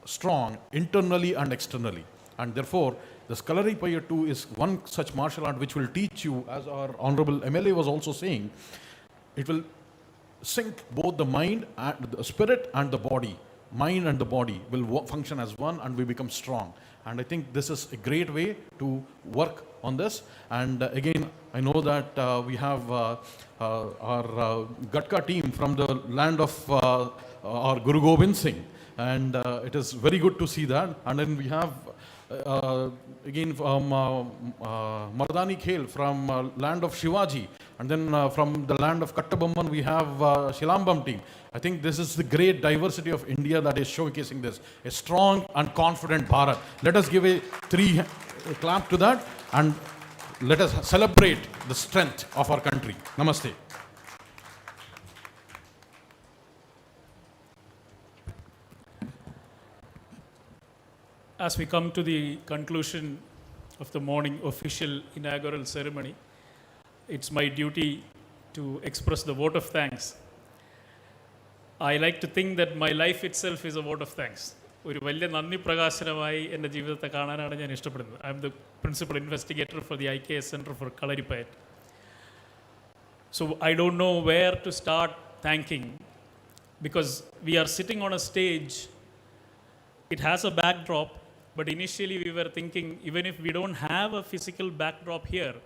strong internally and externally. And therefore, the Scullery Payattu is one such martial art which will teach you, as our Honorable MLA was also saying, it will sync both the mind and the spirit and the body. Mind and the body will function as one and we become strong. And I think this is a great way to work on this. And again, I know that we have our Gatka team from the land of our Guru Gobind Singh. And it is very good to see that. And then we have again from Mardani Khel from land of Shivaji. And then from the land of Kattabamman, we have Shilambam team. I think this is the great diversity of India that is showcasing this. A strong and confident Bharat. Let us give a clap to that and let us celebrate the strength of our country. Namaste. As we come to the conclusion of the morning official inaugural ceremony, it's my duty to express the vote of thanks. I like to think that my life itself is a vote of thanks. ഒരു വലിയ നന്ദി പ്രകാശനമായി എൻ്റെ ജീവിതത്തെ കാണാനാണ് ഞാൻ ഇഷ്ടപ്പെടുന്നത്. I M the principal investigator for the IKS Center for Kalaripayat. So I don't know where to start thanking, because we are sitting on a stage. It has a backdrop, but initially we were thinking, even if we don't have a physical backdrop here,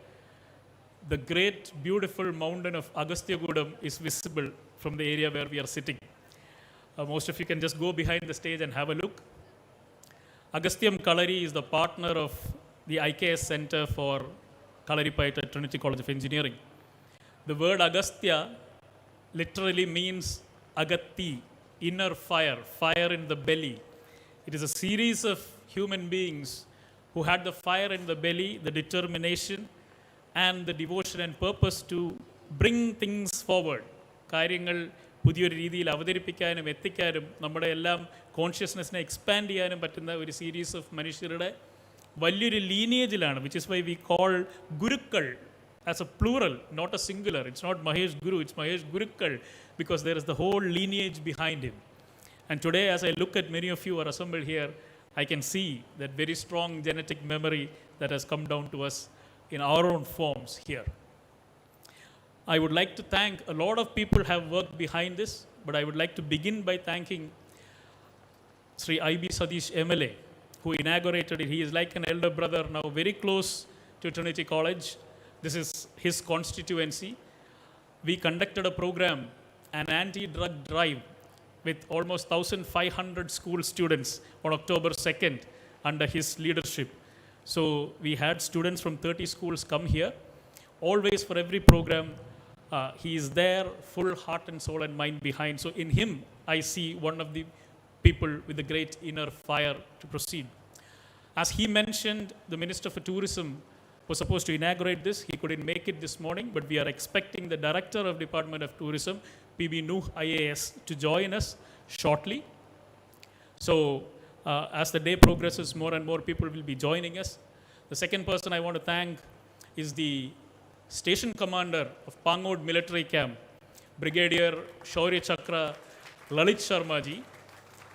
the great beautiful mountain of Agasthyagudam is visible from the area where we are sitting. Most of you can just go behind the stage and have a look. Agasthyam Kalari is the partner of the IKS Center for Kalaripayat at Trinity College of Engineering. The word Agastya literally means Agatti, inner fire, fire in the belly. It is a series of human beings who had the fire in the belly, the determination and the devotion and purpose to bring things forward. കാര്യങ്ങൾ പുതിയൊരു രീതിയിൽ അവതരിപ്പിക്കാനും എത്തിക്കാനും നമ്മുടെ എല്ലാം കോൺഷ്യസ്നെസ്സിനെ expand ചെയ്യാനും പറ്റുന്ന ഒരു സീരീസ് ഓഫ് മനുഷ്യരുടെ വലിയൊരു ലീനിയേജിലാണ്, which is why we call ഗുരുക്കൾ as a plural, not a singular. It's not Mahesh Guru, it's Mahesh Gurukkal, because there is the whole lineage behind him. And today, as I look at many of you are assembled here, I can see that very strong genetic memory that has come down to us in our own forms here. I would like to thank, a lot of people have worked behind this, but I would like to begin by thanking Sri I.B. Sadish MLA, who inaugurated it. He is like an elder brother now, very close to Trinity College. This is his constituency. We conducted a program, an anti-drug drive, with almost 1,500 school students on October 2nd under his leadership. So we had students from 30 schools come here. Always for every program, he is there, full heart and soul and mind behind. So in him, I see one of the people with a great inner fire to proceed. As he mentioned, the Minister for Tourism was supposed to inaugurate this. He couldn't make it this morning, but we are expecting the Director of Department of Tourism, PB Nuh IAS, to join us shortly. So as the day progresses, more and more people will be joining us. The second person I want to thank is the Station Commander of Pangod Military Camp, Brigadier Shaurya Chakra Lalit Sharma ji.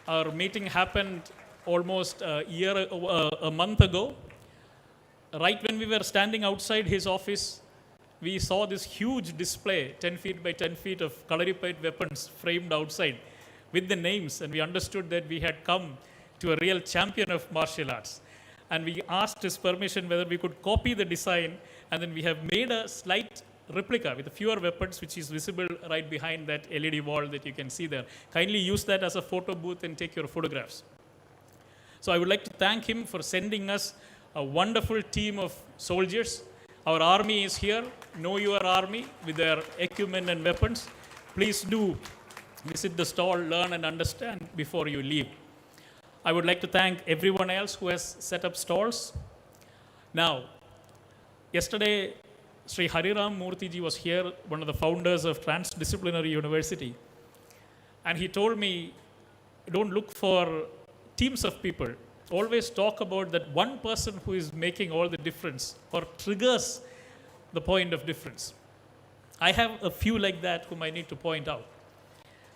Our meeting happened almost a month ago. Right when we were standing outside his office, we saw this huge display, 10 feet by 10 feet, of Kalaripayat weapons framed outside with the names, and we understood that we had come to a real champion of martial arts. And we asked his permission whether we could copy the design, and then we have made a slight replica with fewer weapons, which is visible right behind that LED wall that you can see there. Kindly use that as a photo booth and take your photographs. So I would like to thank him for sending us a wonderful team of soldiers. Our army is here. Know your army with their equipment and weapons. Please do visit the stall, learn and understand before you leave. I would like to thank everyone else who has set up stalls. Now, yesterday, Sri Hariram Murthy ji was here, one of the founders of Transdisciplinary University. And he told me, don't look for teams of people, always talk about that one person who is making all the difference or triggers the point of difference. I have a few like that whom I need to point out.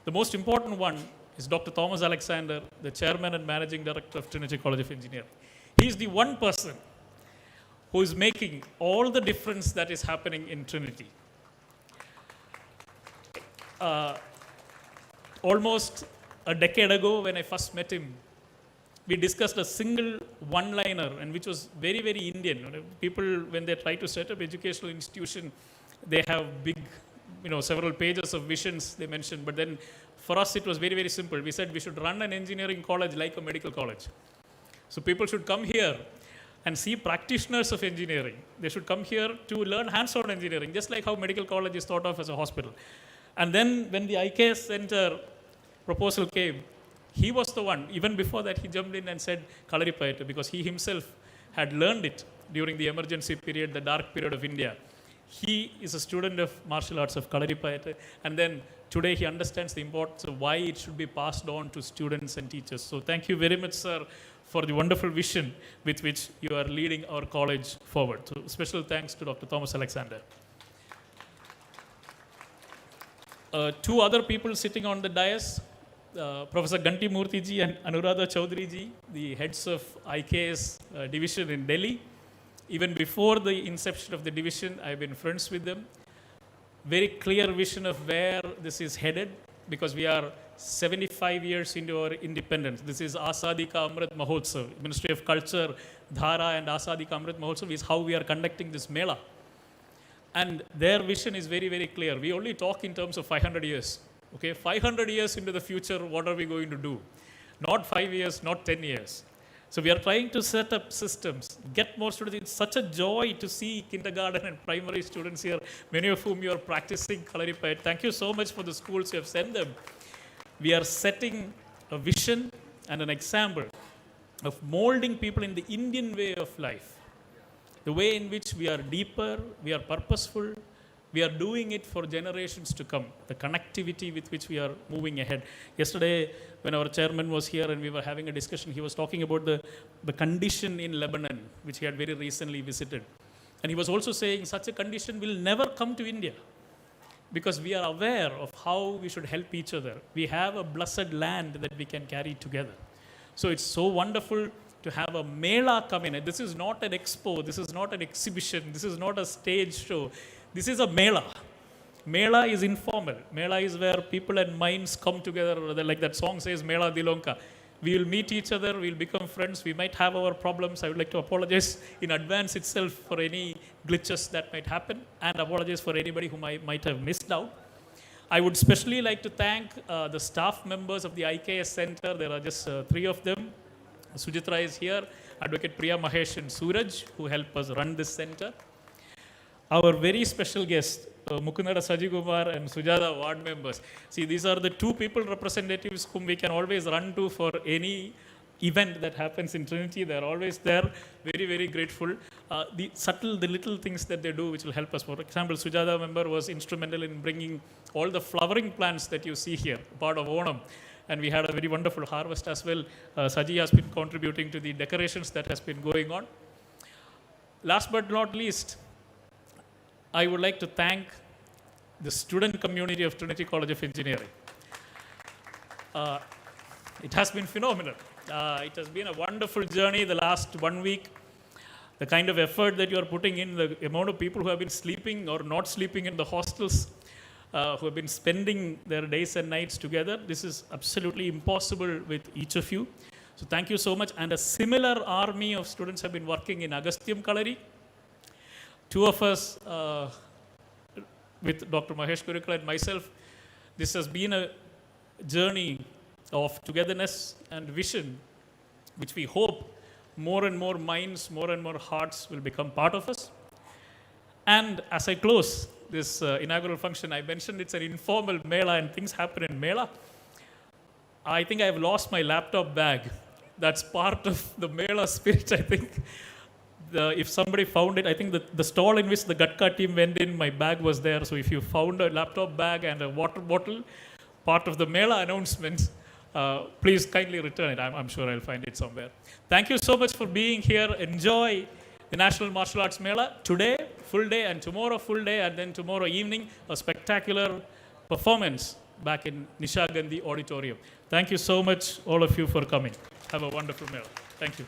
The most important one is Dr. Thomas Alexander, the chairman and managing director of Trinity College of Engineering. He is the one person who is making all the difference that is happening in Trinity. Almost a decade ago, when I first met him, we discussed a single one-liner, and which was very, very Indian. You know, people, when they try to set up educational institution, they have big, several pages of visions they mentioned. But then for us, it was very, very simple. We said we should run an engineering college like a medical college. So people should come here and see practitioners of engineering. They should come here to learn hands-on engineering, just like how medical college is thought of as a hospital. And then when the IKS Center proposal came, he was the one, even before that, he jumped in and said Kalaripayattu, because he himself had learned it during the emergency period, the dark period of India. He is a student of martial arts of Kalaripayattu, and then today he understands the importance of why it should be passed on to students and teachers. So thank you very much, sir, for the wonderful vision with which you are leading our college forward. So special thanks to Dr. Thomas Alexander. Two other people sitting on the dais, Professor Ganti Murthy ji and Anuradha Chaudhary ji, the heads of IKS division in Delhi. Even before the inception of the division, I've been friends with them. Very clear vision of where this is headed, because we are 75 years into our independence. This is Azadi Ka Amrit Mahotsav. Ministry of Culture, Dhara and Azadi Ka Amrit Mahotsav is how we are conducting this Mela. And their vision is very, very clear. We only talk in terms of 500 years. Okay, 500 years into the future, what are we going to do? Not 5 years, not 10 years. So we are trying to set up systems, get more students. It's such a joy to see kindergarten and primary students here, many of whom you are practicing Kalaripayattu. Thank you so much for the schools you have sent them. We are setting a vision and an example of molding people in the Indian way of life. The way in which we are deeper, we are purposeful, we are doing it for generations to come. The connectivity with which we are moving ahead. Yesterday, when our chairman was here and we were having a discussion, he was talking about the condition in Lebanon, which he had very recently visited. And he was also saying such a condition will never come to India, because we are aware of how we should help each other. We have a blessed land that we can carry together. So it's so wonderful to have a Mela come in. This is not an expo, this is not an exhibition, this is not a stage show. This is a Mela. Mela is informal. Mela is where people and minds come together, like that song says, Mela Dilonka. We will meet each other, we will become friends, we might have our problems. I would like to apologize in advance itself for any glitches that might happen, and apologize for anybody who might have missed out. I would especially like to thank the staff members of the IKS Center. There are just 3 of them. Sujitra is here, Advocate Priya Mahesh and Suraj, who help us run this center. Our very special guest, Mukundara Sajikumar and Sujata ward members. See, these are the 2 people representatives whom we can always run to for any event that happens in Trinity. They're always there, very, very grateful. The little things that they do which will help us. For example, Sujata member was instrumental in bringing all the flowering plants that you see here, part of Onam. And we had a very wonderful harvest as well. Saji has been contributing to the decorations that has been going on. Last but not least, I would like to thank the student community of Trinity College of Engineering. It has been phenomenal. It has been a wonderful journey the last 1 week. The kind of effort that you are putting in, the amount of people who have been sleeping or not sleeping in the hostels, who have been spending their days and nights together. This is absolutely impossible with each of you. So thank you so much. And a similar army of students have been working in Agasthyam Kalari. 2 of us, with Dr. Mahesh Gurukal and myself, this has been a journey of togetherness and vision, which we hope more and more minds, more and more hearts will become part of us. And as I close this inaugural function, I mentioned it's an informal Mela and things happen in Mela. I think I've lost my laptop bag. That's part of the Mela spirit, I think. If somebody found it, I think the stall in which the Gatka team went in, my bag was there. So if you found a laptop bag and a water bottle, part of the Mela announcements, Please kindly return it. I'm sure I'll find it somewhere. Thank you so much for being here. Enjoy the National Martial Arts Mela today, full day, and tomorrow, full day, and then tomorrow evening, a spectacular performance back in Nisha Gandhi Auditorium. Thank you so much, all of you, for coming. Have a wonderful Mela. Thank you.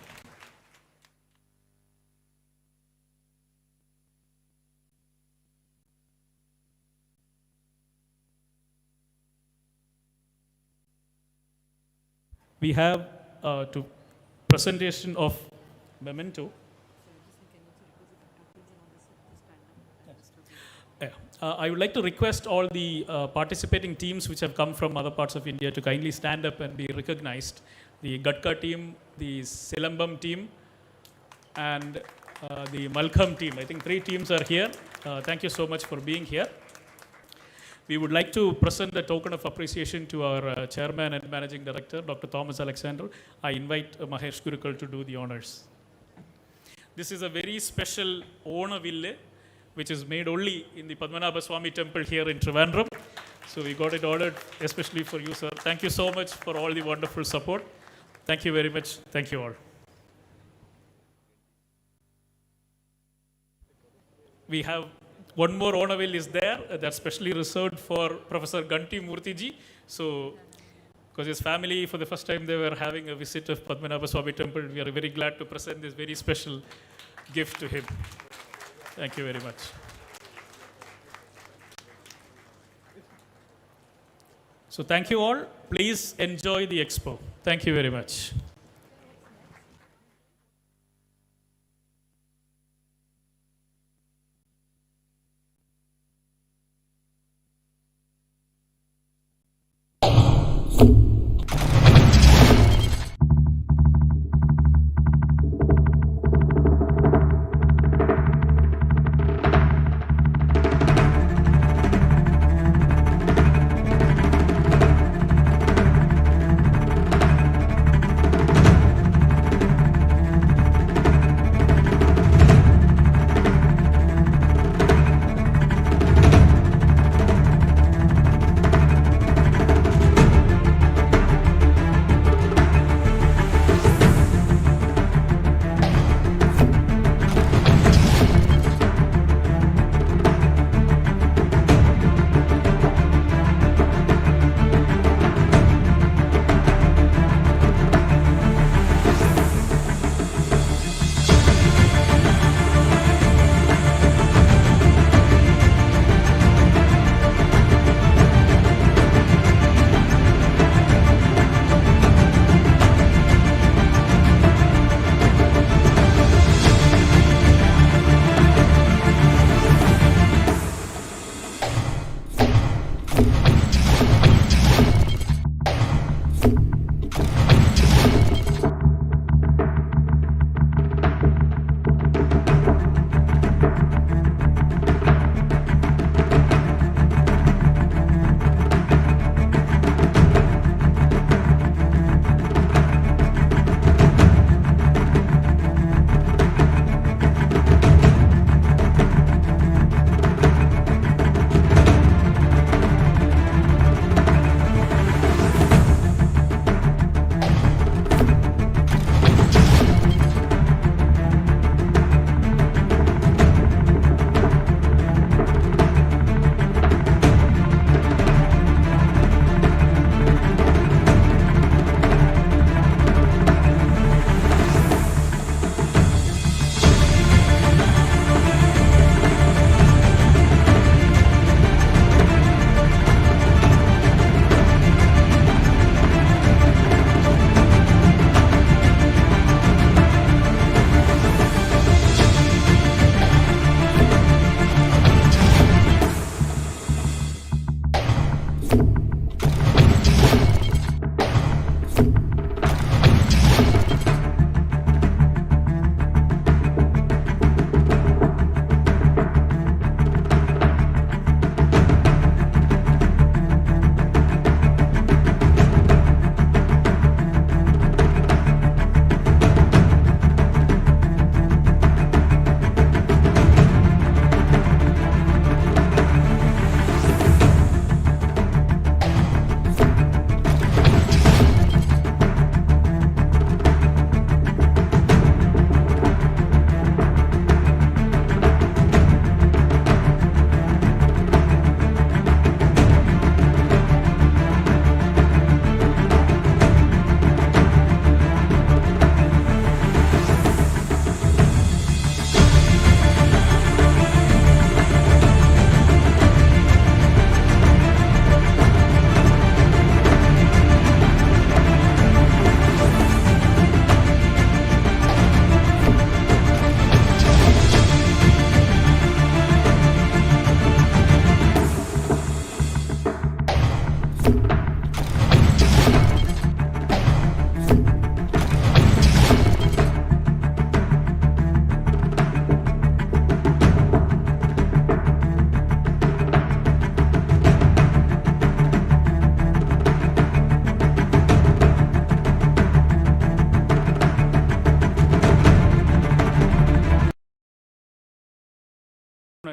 We have to presentation of memento. Yeah. I would like to request all the participating teams which have come from other parts of India to kindly stand up and be recognized. The Gatka team, the Silambam team, and the Malkham team. I think 3 teams are here. Thank you so much for being here. We would like to present the token of appreciation to our Chairman and Managing Director, Dr. Thomas Alexander. I invite Mahesh Gurukal to do the honors. This is a very special Onaville, which is made only in the Padmanabha Swami temple here in Trivandrum. So we got it ordered especially for you, sir. Thank you so much for all the wonderful support. Thank you very much. Thank you all. We have one more Onaville is there that's specially reserved for Professor Ganti Murthy. So, because his family, for the first time, they were having a visit of Padmanabha Swami temple. We are very glad to present this very special gift to him. Thank you very much. So thank you all. Please enjoy the expo. Thank you very much.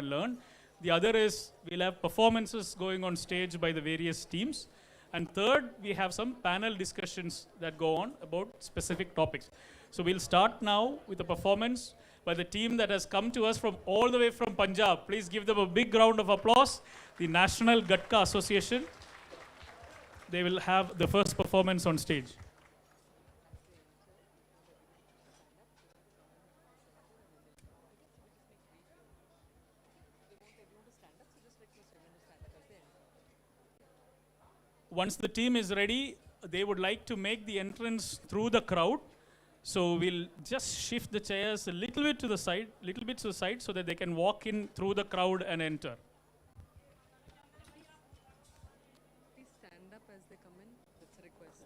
and learn. The other is we'll have performances going on stage by the various teams. And third, we have some panel discussions that go on about specific topics. So we'll start now with a performance by the team that has come to us from all the way from Punjab. Please give them a big round of applause. The National Gatka Association. They will have the first performance on stage. Once the team is ready, they would like to make the entrance through the crowd. So we'll just shift the chairs a little bit to the side, so that they can walk in through the crowd and enter. Please stand up as they come in. That's a request.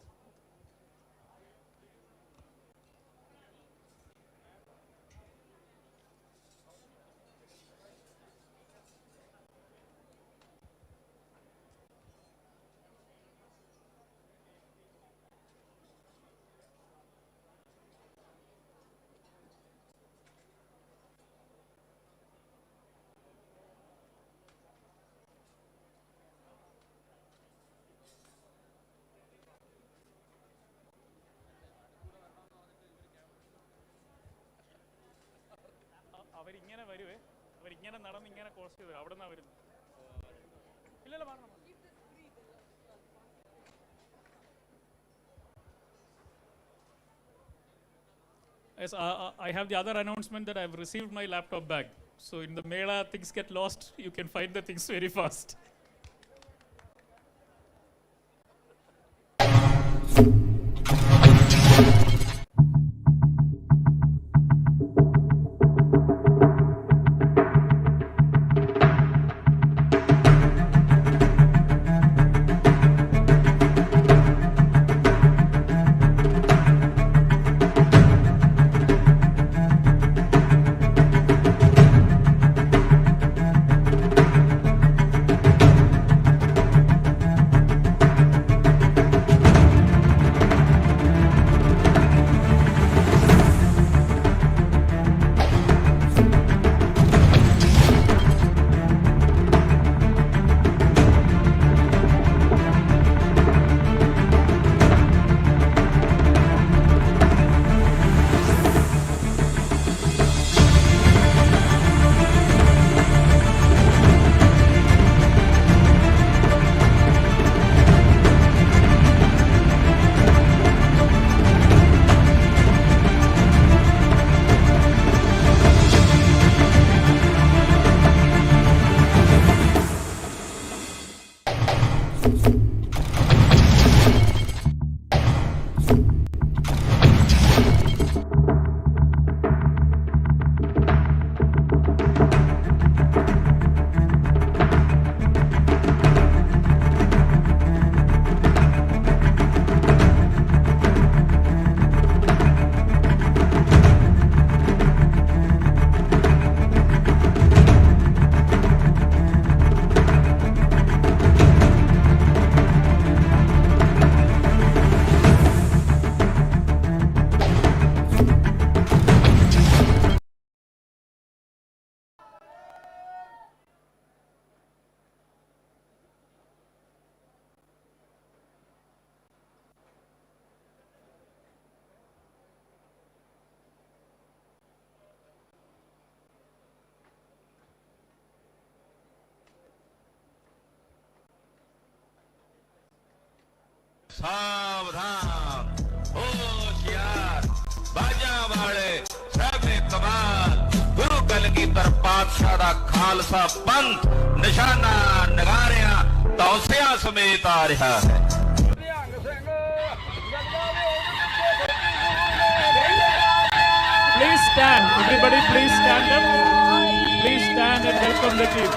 അവരിങ്ങനെ വരുവേ, അവരിങ്ങനെ നടന്ന് ഇങ്ങനെ cross ചെയ്ത് അവിടെ നിന്നാണ് വരുന്നത്. ഇല്ലല്ലോ, മാറണം. Yes, I have the other announcement that I've received my laptop bag. So in the Mela, things get lost. You can find the things very fast. सावधान होशियार बाजा वाले सबे कमाल गुरु कलगीधर पातशाह दा खालसा पंथ निशाना नगारियां तौसिया समेत आ रहा है। Please stand. Everybody, please stand up. Please stand and welcome the team.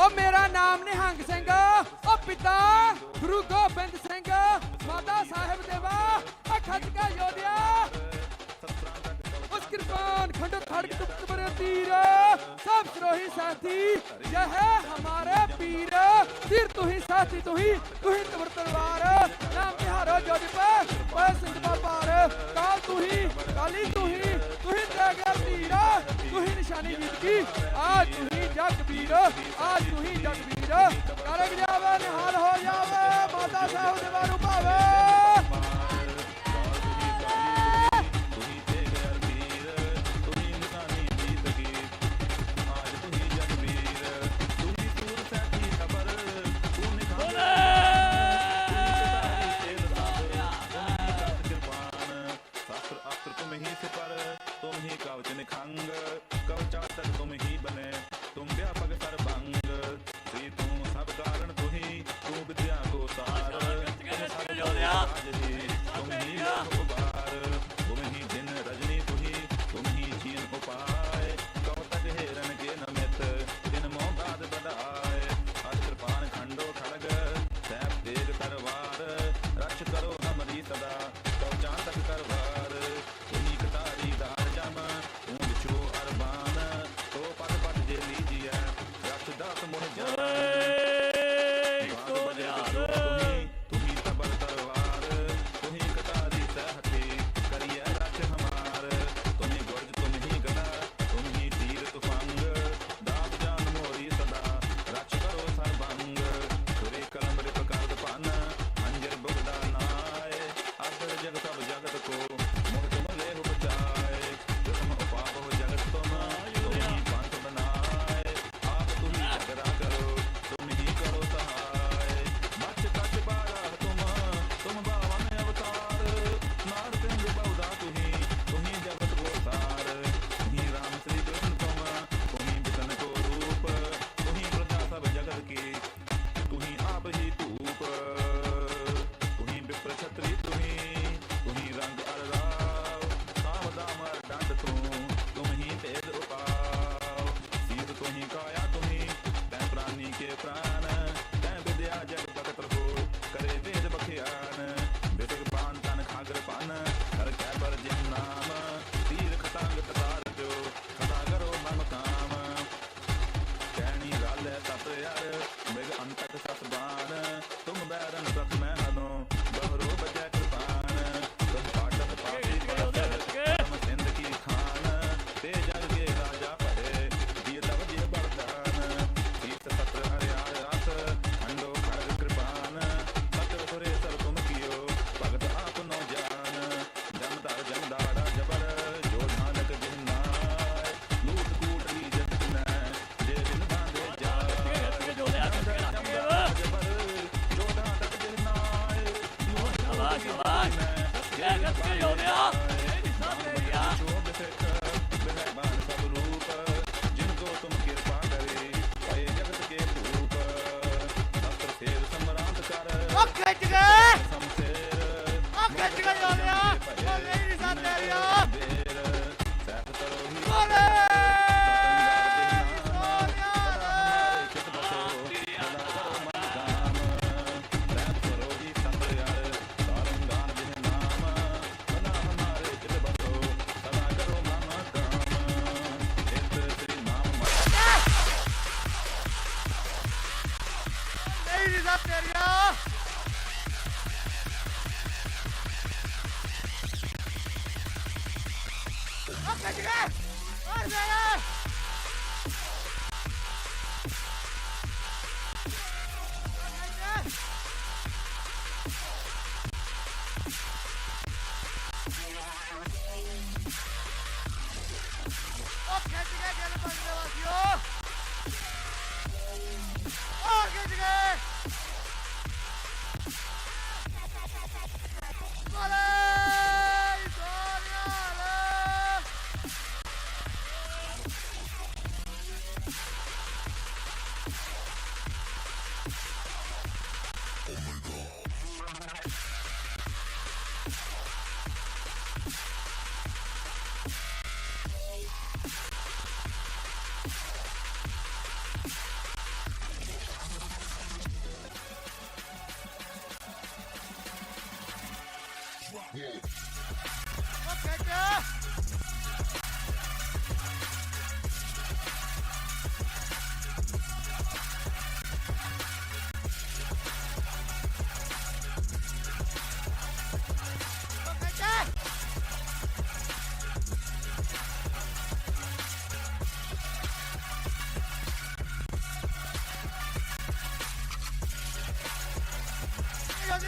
ਉਹ ਮੇਰਾ ਨਾਮ ਨਿਹੰਗ ਸਿੰਘ, ਉਹ ਪਿਤਾ ਗੁਰੂ ਗੋਬਿੰਦ ਸਿੰਘ, ਮਾਤਾ ਸਾਹਿਬ ਦੇਵਾ, ਉਹ ਖੱਜ ਕੇ ਯੋਧਿਆ, ਉਸ किरपान खंड खड़ग तुप्त बरे तीर, सब द्रोही साथी यह है हमारे पीर, तीर तू ही साथी तू ही तबर तलवार, नाम तिहारो जोड़ी पे सिंह का पार, काल तू ही काली तू ही दे गया तीर, तू ही निशानी जीत की, आज तू ही जग वीर, आज तू ही जग वीर, करग जावे निहाल हो जावे, माता साहब देवा रूपावे।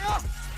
जाएगा।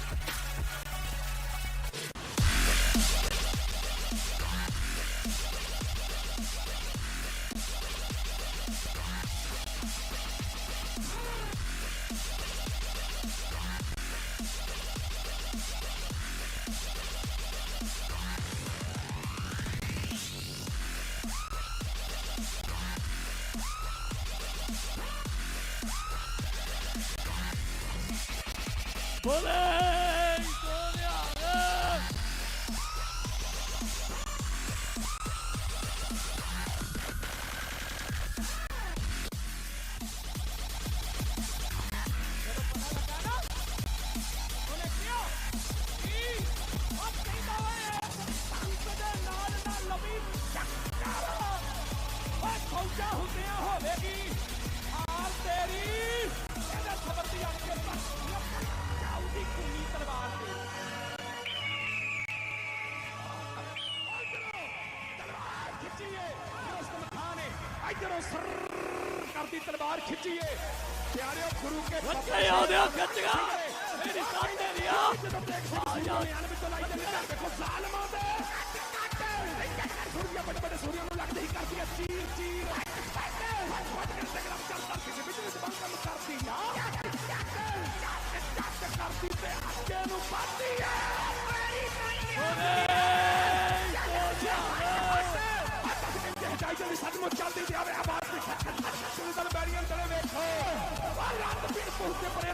तलवार खिंचिए प्यारे गुरु के सचमुच चलती थी अबे आवाज सुंदर बैरियन तले देखो रात पीर पहुंचे परे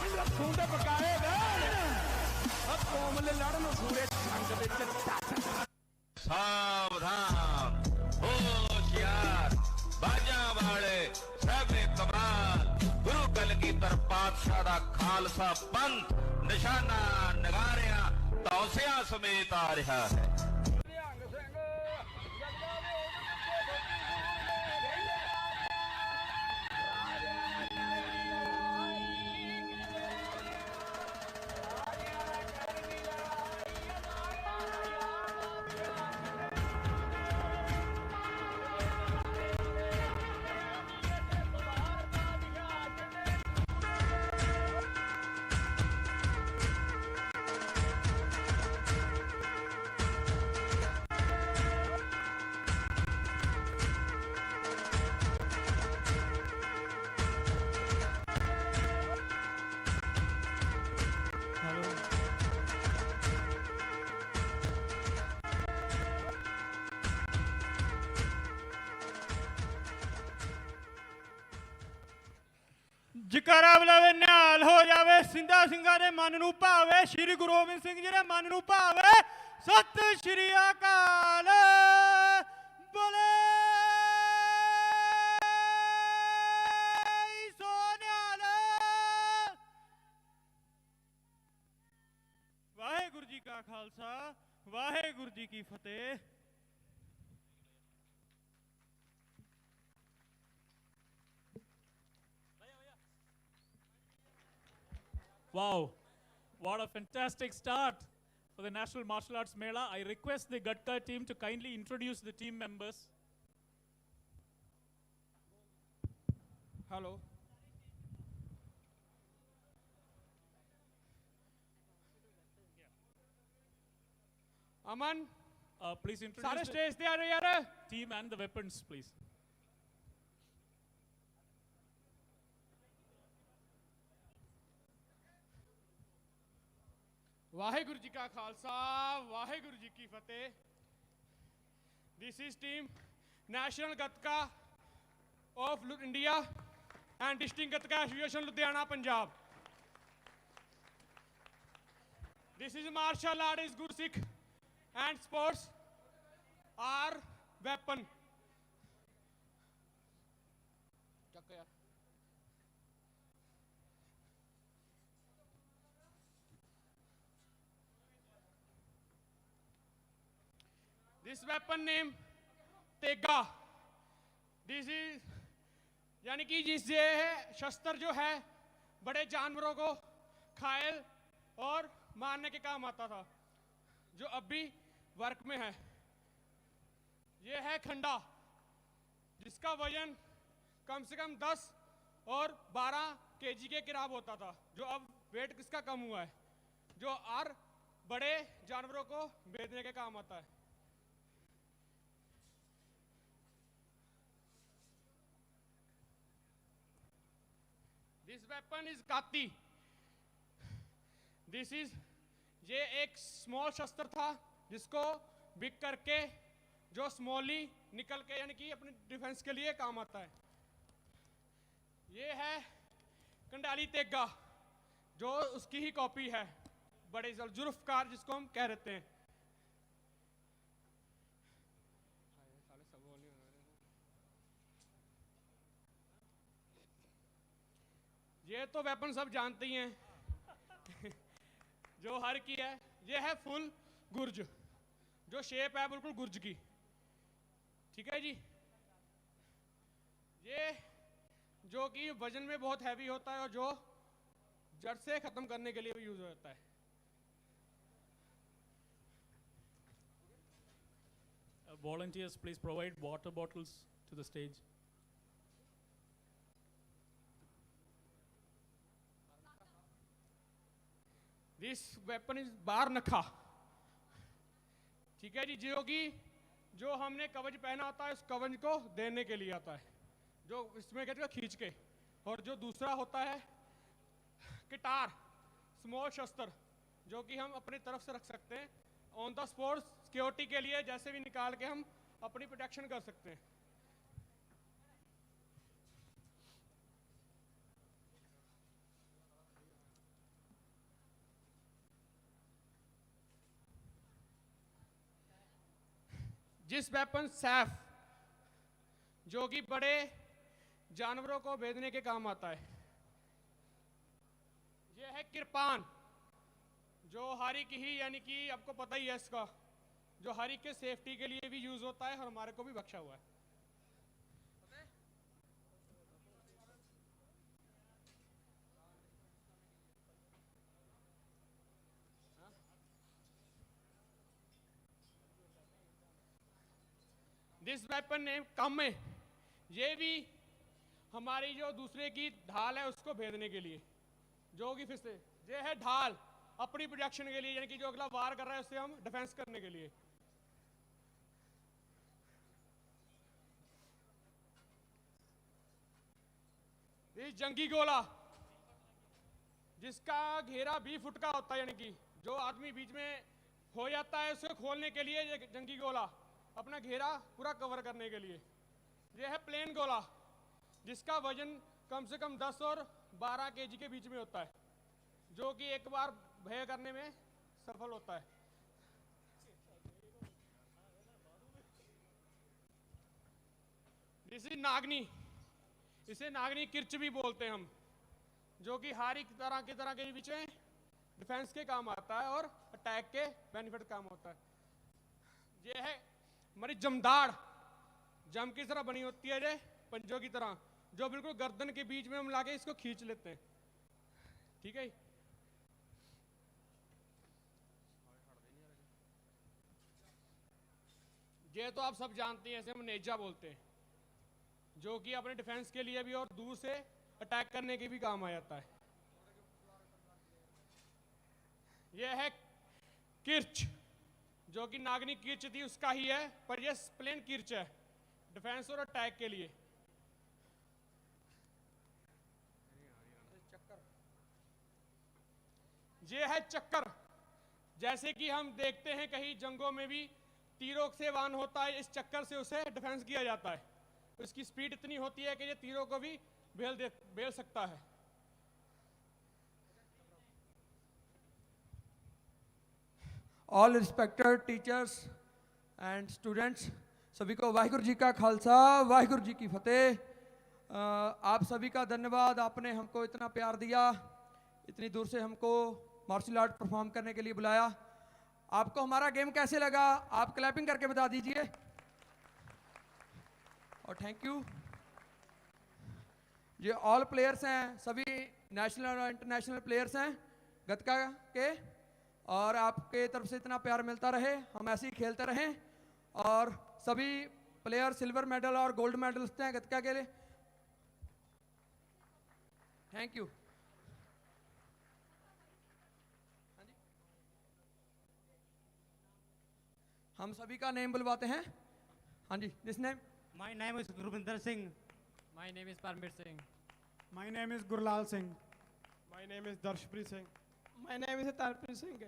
इंद्र सुंदर पकाए ने अब कोमल लड़न सूरे संग विच सावधान होशियार बाजा वाले सबे कमाल गुरु कलगीधर पातशाह दा खालसा पंथ निशाना नगारियां तौसियां समेत आ रहा है। ਜਕਾਰਾ ਬੁਲਾਵੇ ਨਿਹਾਲ ਹੋ ਜਾਵੇ ਸਿੰਧਾ ਸਿੰਘਾਂ ਦੇ ਮਨ ਨੂੰ ਭਾਵੇ ਸ਼੍ਰੀ ਗੁਰੂ ਗੋਬਿੰਦ ਸਿੰਘ ਜੀ ਦੇ ਮਨ ਨੂੰ ਭਾਵੇ ਸਤਿ ਸ਼੍ਰੀ ਅਕਾਲ ਬੋਲੇ ਸੋ ਨਿਹਾਲ। ਵਾਹਿਗੁਰੂ ਜੀ ਕਾ ਖਾਲਸਾ ਵਾਹਿਗੁਰੂ ਜੀ ਕੀ ਫਤਿਹ। Wow, what a fantastic start for the National Martial Arts Mela. I request the Gatka team to kindly introduce the team members. Hello Aman Please सारे introduce the स्टेज ते आ रहे यार team and the weapons, please. Waheguru ji का खालसा वाहेगुरु जी की फतेह। This is team national gatka of India and district gatka association Ludhiana Punjab. This is martial art is good Sikh and sports are weapon. This weapon name tega. This is यानी कि जिससे है शस्त्र जो है बड़े जानवरों को घायल और मारने के काम आता था, जो अब भी वर्क में है। यह है खंडा जिसका वजन कम से कम 10 और 12 केजी के करीब होता था, जो अब वेट किसका कम हुआ है, जो और बड़े जानवरों को भेदने के काम आता है। दिस वेपन इज काती। दिस इज, ये एक स्मॉल शस्त्र था जिसको बिक करके जो स्मॉली निकल के यानी कि अपने डिफेंस के लिए काम आता है। ये है कंडाली तेगा, जो उसकी ही कॉपी है, बड़े जुल्फकार जिसको हम कह रहते हैं। ये तो वेपन सब जानते ही हैं जो हर की है। ये है फुल गुर्ज, जो शेप है बिल्कुल गुर्ज की, ठीक है जी। ये जो कि वजन में बहुत हैवी होता है और जो जड़ से खत्म करने के लिए भी यूज होता है। Volunteers, please provide water bottles to the stage. This weapon is बार नखा, ठीक है जी। जो हमने कवच पहना होता है उस कवच को देने के लिए आता है, जो इसमें कहते हैं खींच के। और जो दूसरा होता है किटार, स्मॉल शस्त्र, जो कि हम अपनी तरफ से रख सकते हैं ऑन द स्पॉट सिक्योरिटी के लिए, जैसे भी निकाल के हम अपनी प्रोटेक्शन कर सकते हैं। जिस वेपन सैफ, जो कि बड़े जानवरों को भेदने के काम आता है। यह है किरपान, जो हारी की ही यानी कि आपको पता ही है इसका, जो हारी के सेफ्टी के लिए भी यूज होता है और हमारे को भी बख्शा हुआ है। दिस वेपन नेम कम है, ये भी हमारी जो दूसरे की ढाल है उसको भेदने के लिए, जो कि फिर से ये है ढाल अपनी प्रोटेक्शन के लिए, यानी कि जो अगला वार कर रहा है उससे हम डिफेंस करने के लिए। इस जंगी गोला, जिसका घेरा 20 फुट का होता है, यानी कि जो आदमी बीच में हो जाता है उसे खोलने के लिए ये जंगी गोला, अपना घेरा पूरा कवर करने के लिए। यह है प्लेन गोला, जिसका वजन कम से कम 10 और 12 केजी के बीच में होता है, जो कि एक बार भय करने में सफल होता है। इसी नागनी, इसे नागनी किर्च भी बोलते हैं हम, जो कि हर एक तरह के बीच में डिफेंस के काम आता है और अटैक के बेनिफिट काम होता है। यह है हमारी जमदाड़, जम की तरह बनी होती है ये पंजों की तरह, जो बिल्कुल गर्दन के बीच में हम लाके इसको खींच लेते हैं, ठीक है। ये तो आप सब जानते हैं, ऐसे हम नेजा बोलते हैं, जो कि अपने डिफेंस के लिए भी और दूर से अटैक करने के भी काम आ जाता है। यह है किर्च, जो कि नागनी किर्च थी उसका ही है, पर यह प्लेन किर्च है डिफेंस और अटैक के लिए। यह है चक्कर, जैसे कि हम देखते हैं कहीं जंगों में भी तीरों से वाहन होता है, इस चक्कर से उसे डिफेंस किया जाता है। उसकी स्पीड इतनी होती है कि ये तीरों को भी भेल सकता है। All respected teachers and students, सभी को वाहिगुरु जी का खालसा, वाहिगुरु जी की फतेह। आप सभी का धन्यवाद, आपने हमको इतना प्यार दिया, इतनी दूर से हमको मार्शल आर्ट परफॉर्म करने के लिए बुलाया। आपको हमारा गेम कैसे लगा, आप क्लैपिंग करके बता दीजिए। और थैंक यू। ये ऑल प्लेयर्स हैं, सभी नेशनल और इंटरनेशनल प्लेयर्स हैं गतका के, और आपके तरफ से इतना प्यार मिलता रहे, हम ऐसे ही खेलते रहें। और सभी प्लेयर सिल्वर मेडल और गोल्ड मेडलिस्ट हैं गतका के लिए। Thank you. हम सभी का नेम बुलवाते हैं। हाँ जी, this name. My name is Gurubinder Singh. My name is Parmir Singh. My name is Gurlal Singh. My name is Darshpreet Singh. My name is Tarpin Singh.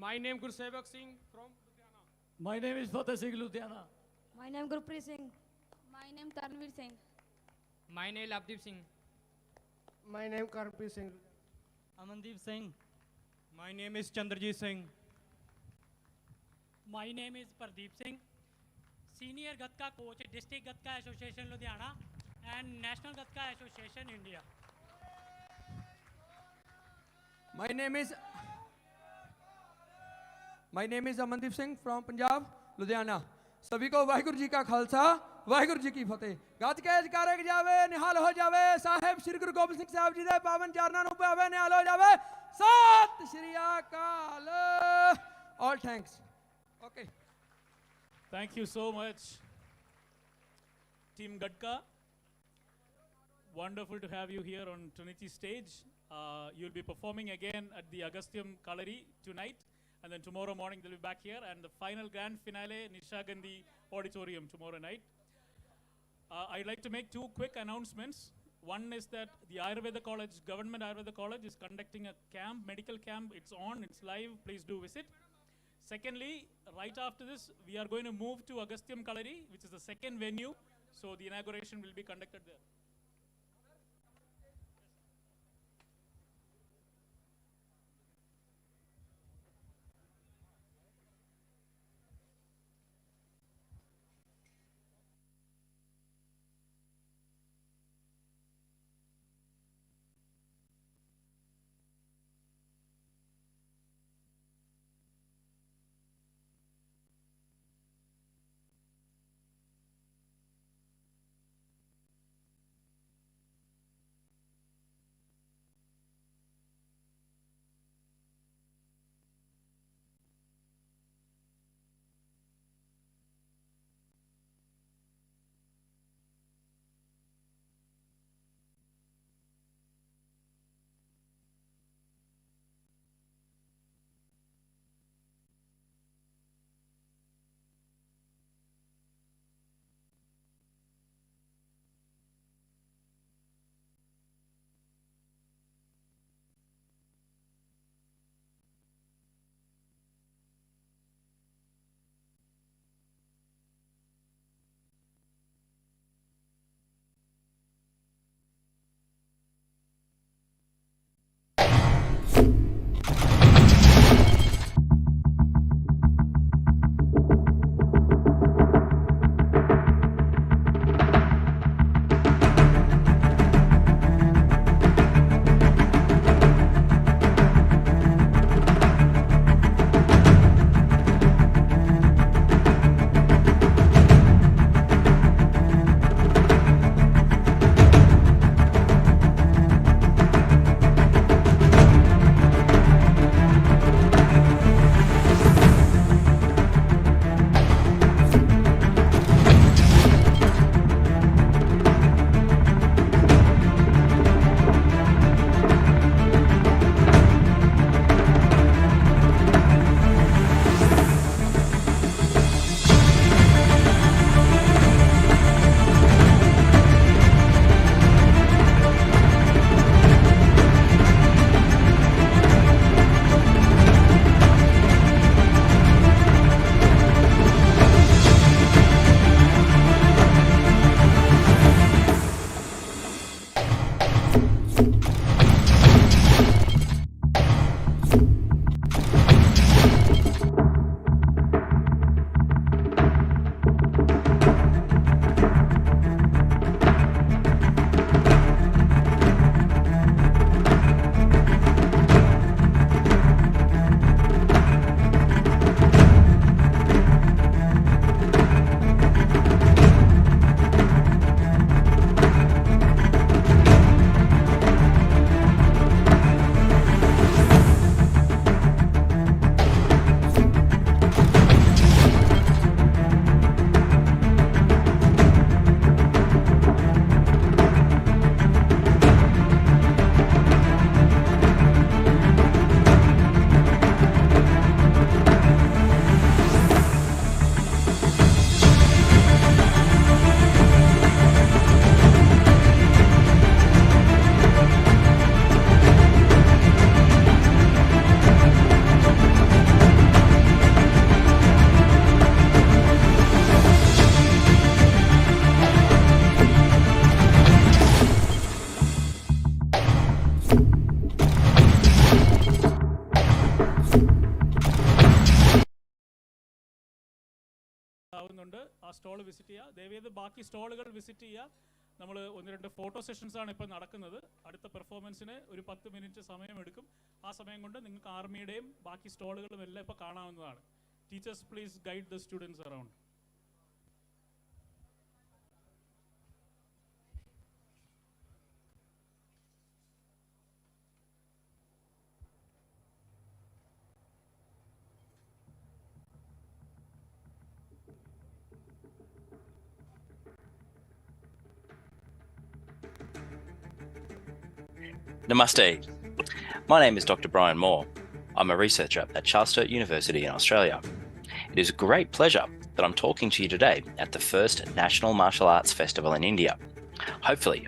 My name Gursevak Singh from Ludhiana. My name is Fateh Singh Ludhiana. My name Gurpreet Singh. My name Tanvir Singh. My name Labdeep Singh. My name Karmpreet Singh. Amandeep Singh. My name is Chandrajit Singh. My name is Pardeep Singh. Senior Gatka coach, District Gatka Association Ludhiana and National Gatka Association India. My name is Amandeep Singh from Punjab, Ludhiana. सभी को वाहिगुरु जी का खालसा, वाहिगुरु जी की फतेह। ਗੱਜ ਕੇ ਜਕਾਰੇ ਜਾਵੇ, ਨਿਹਾਲ ਹੋ ਜਾਵੇ, ਸਾਹਿਬ ਸ੍ਰੀ ਗੁਰੂ ਗੋਬਿੰਦ ਸਿੰਘ ਸਾਹਿਬ ਜੀ ਦੇ ਪਾਵਨ ਚਰਨਾਂ ਨੂੰ ਭਾਵੇ ਨਿਹਾਲ ਹੋ ਜਾਵੇ। ਸਤਿ ਸ਼੍ਰੀ ਅਕਾਲ। All thanks. Okay. Thank you so much, Team Gadka. Wonderful to have you here on Trinity stage. You'll be performing again at the Agasthyam Kalari tonight, and then tomorrow morning they'll be back here, and the final grand finale, Nisha Gandhi Auditorium tomorrow night. I'd like to make two quick announcements. One is that the Ayurveda College, Government Ayurveda College, is conducting a camp, medical camp. It's on, it's live. Please do visit. Secondly, right after this, we are going to move to Agasthyam Kalari, which is the second venue. So the inauguration will be conducted there. കൊണ്ട് ആ stall visit ചെയ്യുക. ദയവേത് ബാക്കി സ്റ്റോളുകൾ visit ചെയ്യുക. നമ്മൾ 1-2 photo സെഷൻസാണ് ഇപ്പോൾ നടക്കുന്നത്. അടുത്ത പെർഫോമൻസിന് ഒരു 10 മിനിറ്റ് സമയമെടുക്കും. ആ സമയം കൊണ്ട് നിങ്ങൾക്ക് ആർമിയുടെയും ബാക്കി സ്റ്റോളുകളും എല്ലാം ഇപ്പോൾ കാണാവുന്നതാണ്. Teachers please guide the students around. Namaste. My name is Dr. Brian Moore. I'm a researcher at Charles Sturt University in Australia. It is a great pleasure that I'm talking to you today at the first National Martial Arts Festival in India. Hopefully,